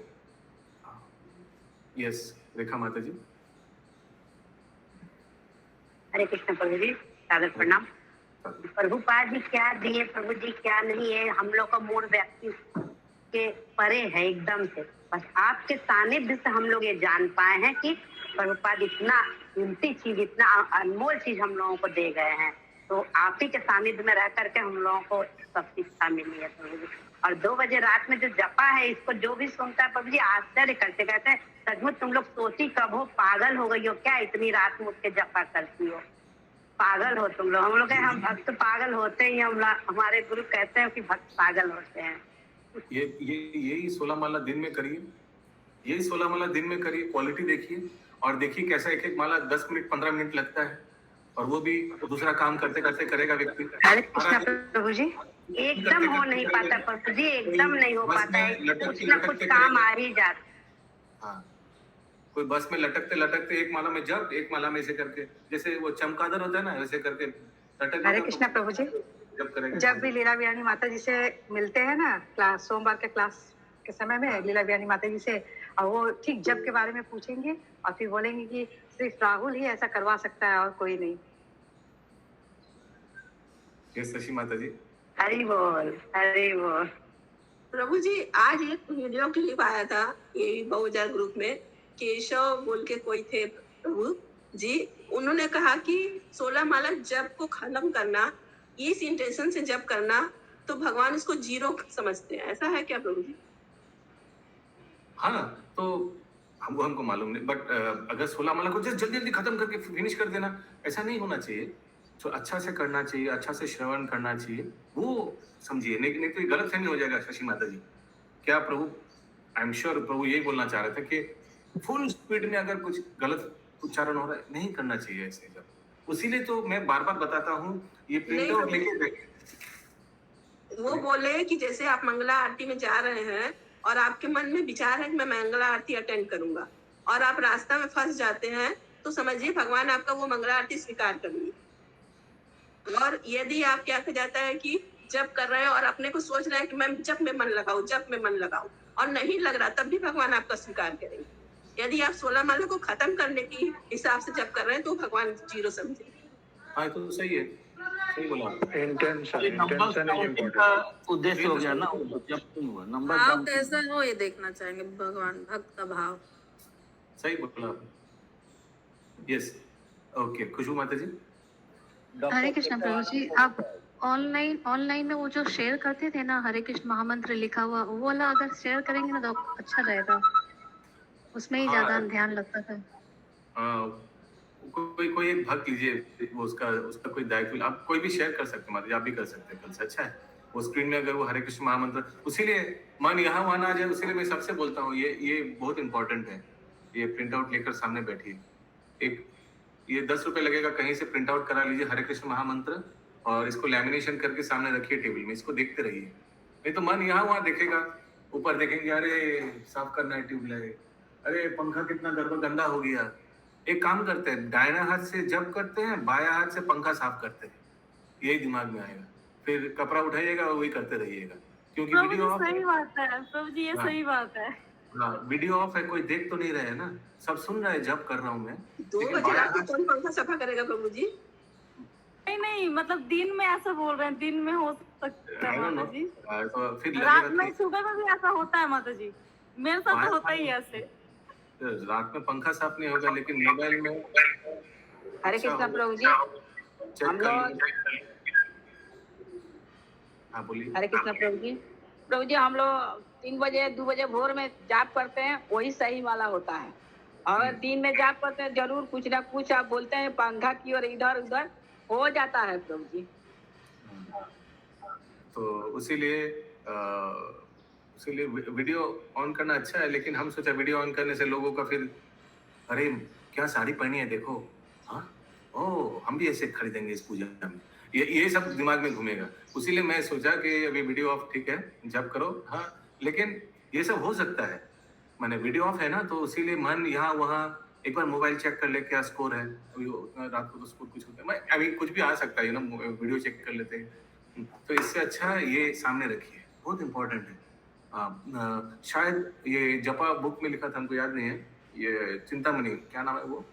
यस रेखा माता जी। हरे कृष्ण प्रभु जी, सादर प्रणाम। प्रभुपाद जी क्या दिए, प्रभु जी क्या नहीं है, हम लोग का मूड व्यक्ति के परे है एकदम से। बस आपके सानिध्य से हम लोग ये जान पाए हैं कि प्रभुपाद इतना कीमती चीज, इतना अनमोल चीज हम लोगों को दे गए हैं। तो आप ही के सानिध्य में रह करके हम लोगों को सब शिक्षा मिली है प्रभु जी। और 2 बजे रात में जो जपा है, इसको जो भी सुनता है प्रभु जी आश्चर्य करते, कहते हैं सचमुच तुम लोग सोची कब हो, पागल हो गई हो क्या, इतनी रात में उठ के जपा करती हो, पागल हो तुम लोग। हम लोग हम भक्त पागल होते ही, हमारे गुरु कहते हैं कि भक्त पागल होते हैं। यही 16 माला दिन में करिए, यही 16 माला दिन में करिए, क्वालिटी देखिए और देखिए कैसा एक एक माला 10 मिनट 15 मिनट लगता है, और वो भी दूसरा काम करते करते करेगा व्यक्ति। हरे कृष्णा प्रभु जी, एकदम हो नहीं पाता प्रभु जी, एकदम नहीं हो पाता है, कुछ ना कुछ काम आ ही जाता। हाँ, कोई बस में लटकते लटकते एक माला में जब, एक माला में ऐसे करके, जैसे वो चमकादड़ होता है ना, वैसे करके लटक। हरे कृष्णा प्रभु जी, जब करेंगे, जब भी लीला बियानी माता जी से मिलते हैं ना क्लास, सोमवार के क्लास के समय में लीला बियानी माता जी से, और वो ठीक जब के बारे में पूछेंगे और फिर बोलेंगे कि सिर्फ राहुल ही ऐसा करवा सकता है और कोई नहीं। शशि माता जी, हरि बोल, हरि बोल। प्रभु जी, आज एक वीडियो क्लिप आया था ये बहुजन ग्रुप में, केशव बोल के कोई थे प्रभु जी, उन्होंने कहा कि 16 माला जप को खत्म करना, इस इंटेंशन से जप करना, तो भगवान इसको 0 समझते हैं। ऐसा है क्या प्रभु जी? हाँ, तो हमको मालूम नहीं, बट अगर 16 माला को जल्दी जल्दी खत्म करके फिनिश कर देना, ऐसा नहीं होना चाहिए। तो अच्छा से करना चाहिए, अच्छा से श्रवण करना चाहिए, वो समझिए, नहीं तो ये गलत फहमी हो जाएगा। शशि माता जी, क्या प्रभु, आई एम श्योर प्रभु यही बोलना चाह रहे थे कि फुल स्पीड में अगर कुछ गलत उच्चारण हो रहा है, नहीं करना चाहिए ऐसे जब। उसीलिए तो मैं बार बार बताता हूँ, ये प्रिंट आउट लेके वो बोले कि जैसे आप मंगला आरती में जा रहे हैं और आपके मन में विचार है कि मैं मंगला आरती अटेंड करूंगा, और आप रास्ता में फंस जाते हैं, तो समझिए भगवान आपका वो मंगला आरती स्वीकार कर ली। और यदि आप क्या कह जाता है कि जब कर रहे हैं और अपने को सोच रहे हैं कि मैं जब में मन लगाऊं, जब में मन लगाऊं, और नहीं लग रहा, तब भी भगवान आपका स्वीकार करेंगे। यदि आप 16 माला को खत्म करने की हिसाब से जब कर रहे हैं, तो भगवान 0 समझेंगे। हाँ, तो सही है, सही बोला। इंटेंशन का उद्देश्य हो गया ना, जब नहीं हुआ नंबर भाव कैसा हो ये देखना चाहेंगे, भगवान भक्त का भाव। सही बोला। Yes, okay. खुशबू माता जी, हरे कृष्ण प्रभु जी, आप ऑनलाइन में वो जो शेयर करते थे ना, हरे कृष्ण महामंत्र लिखा हुआ, वो वाला अगर शेयर करेंगे ना तो अच्छा रहेगा, उसमें ही ज्यादा ध्यान लगता था। कोई एक भक्त लीजिए, वो उसका कोई दायित्व, आप कोई भी शेयर कर सकते हैं माता जी, आप भी कर सकते हैं कल से। अच्छा है, वो स्क्रीन में अगर वो हरे कृष्ण महामंत्र, उसीलिए मन यहाँ वहाँ ना आ जाए, उसीलिए मैं सबसे बोलता हूँ, ये बहुत इंपॉर्टेंट है। ये प्रिंट आउट लेकर सामने बैठिए, एक ये 10 रुपए लगेगा, कहीं से प्रिंट आउट करा लीजिए हरे कृष्ण महामंत्र, और इसको लैमिनेशन करके सामने रखिए टेबल में, इसको देखते रहिए। नहीं तो मन यहाँ वहाँ देखेगा, ऊपर देखेंगे, अरे साफ करना है ट्यूबलाइट, अरे पंखा कितना गंदा हो गया। एक काम करते हैं, दाहिना हाथ से जप करते हैं, बाया हाथ से पंखा साफ करते हैं, यही दिमाग में आएगा। फिर कपड़ा उठाइएगा, वही करते रहिएगा, क्योंकि वीडियो ऑफ। सही बात है प्रभु जी, ये सही बात है। हाँ, वीडियो ऑफ है, कोई देख तो नहीं रहे है ना, सब सुन रहे हैं, जब कर रहा हूँ मैं। 2 बजे रात को कौन पंखा सफा करेगा प्रभु जी? नहीं, मतलब दिन में ऐसा बोल रहे हैं, दिन में हो सकता है माता जी, तो फिर रात में, सुबह में भी ऐसा होता है माता जी, मेरे साथ तो होता ही है ऐसे। रात में पंखा साफ नहीं होगा, लेकिन मोबाइल में। हरे कृष्णा प्रभु जी, हम लोग, हाँ बोलिए। हरे कृष्णा प्रभु जी, हम लोग 3 बजे 2 बजे भोर में जाप करते हैं, वही सही वाला होता है। और दिन में जाप करते हैं, जरूर कुछ ना कुछ आप बोलते हैं पंखा की और इधर उधर हो जाता है प्रभु जी। तो इसीलिए वीडियो ऑन करना अच्छा है, लेकिन हम सोचा वीडियो ऑन करने से लोगों का फिर, अरे क्या साड़ी पहनी है देखो, हाँ ओ हम भी ऐसे खरीदेंगे इस पूजा में, ये सब दिमाग में घूमेगा। इसीलिए मैं सोचा कि अभी वीडियो ऑफ ठीक है, जब करो, हाँ, लेकिन ये सब हो सकता है, मैंने वीडियो ऑफ है ना, तो इसीलिए मन यहाँ वहाँ एक बार मोबाइल चेक कर ले क्या स्कोर है, अभी रात को तो स्कोर कुछ होता है, अभी कुछ भी आ सकता है ना, वीडियो चेक कर लेते हैं। तो इससे अच्छा ये सामने रखिए, बहुत इंपॉर्टेंट है। शायद ये जपा बुक में लिखा था, हमको याद नहीं है, ये चिंतामणि, क्या नाम है वो,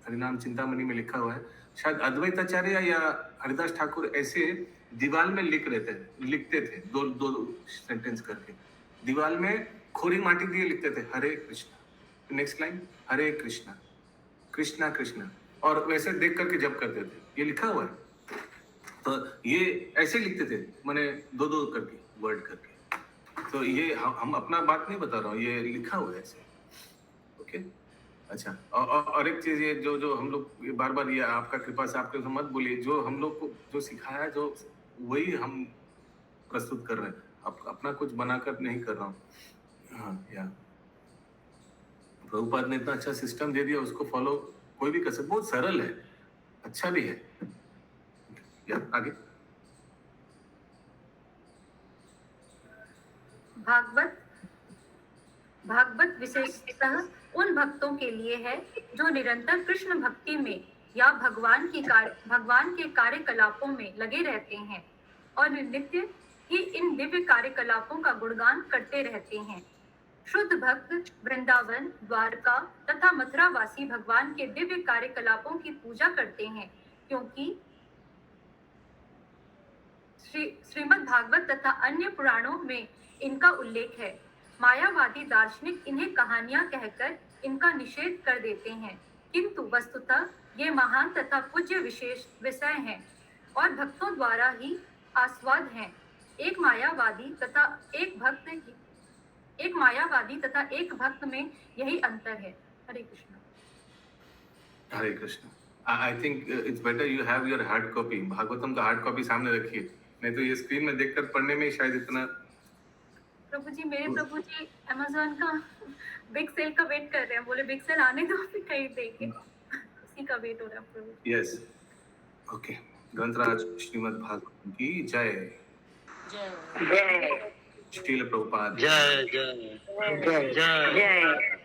हरिनाम चिंतामणि में लिखा हुआ है, शायद अद्वैताचार्य या हरिदास ठाकुर ऐसे दीवार में लिखते थे दो सेंटेंस करके, दीवार में खोरी माटी दिए लिखते थे हरे कृष्णा, नेक्स्ट लाइन हरे कृष्णा कृष्णा कृष्णा, और वैसे देख करके जप करते थे, ये लिखा हुआ है। तो ये ऐसे लिखते थे, मैंने दो दो करके वर्ड करके। तो ये हम अपना बात नहीं बता रहा हूँ, ये लिखा हुआ है ऐसे। ओके, अच्छा। और एक चीज ये जो हम लोग बार बार ये आपका कृपा से आपके मत बोलिए, जो हम लोग को जो सिखाया जो वही हम प्रस्तुत कर रहे हैं, अपना कुछ बनाकर नहीं कर रहा हूँ। हाँ या प्रभुपाद ने इतना अच्छा सिस्टम दे दिया, उसको फॉलो कोई भी कर सकता, बहुत सरल है, अच्छा भी है। या आगे भागवत विशेषतः उन भक्तों के लिए है जो निरंतर कृष्ण भक्ति में या भगवान के कार्यकलापों में लगे रहते हैं और नित्य ही इन दिव्य कार्यकलापों का गुणगान करते रहते हैं। शुद्ध भक्त वृंदावन, द्वारका तथा मथुरा वासी भगवान के दिव्य कार्यकलापों की पूजा करते हैं, क्योंकि श्रीमद् भागवत तथा अन्य पुराणों में इनका उल्लेख है। मायावादी दार्शनिक इन्हें कहानियां कहकर इनका निषेध कर देते हैं, किंतु वस्तुतः ये महान तथा पूज्य विशेष विषय हैं और भक्तों द्वारा ही आस्वाद हैं। एक मायावादी तथा एक भक्त में यही अंतर है। Hare Krishna. Hare Krishna. I think it's better you have your hard copy, Bhagavatam का हार्ड कॉपी सामने रखिए, नहीं तो ये स्क्रीन में देखकर पढ़ने में शायद इतना। प्रभु जी, मेरे प्रभु जी अमेज़न का बिग सेल का वेट कर रहे हैं, बोले बिग सेल आने दो फिर कहीं देंगे, उसी का वेट हो रहा है प्रभु। Yes, okay. ग्रंथराज श्रीमद् भागवत की जय। जय श्रील प्रभुपाद जय जय जय जय।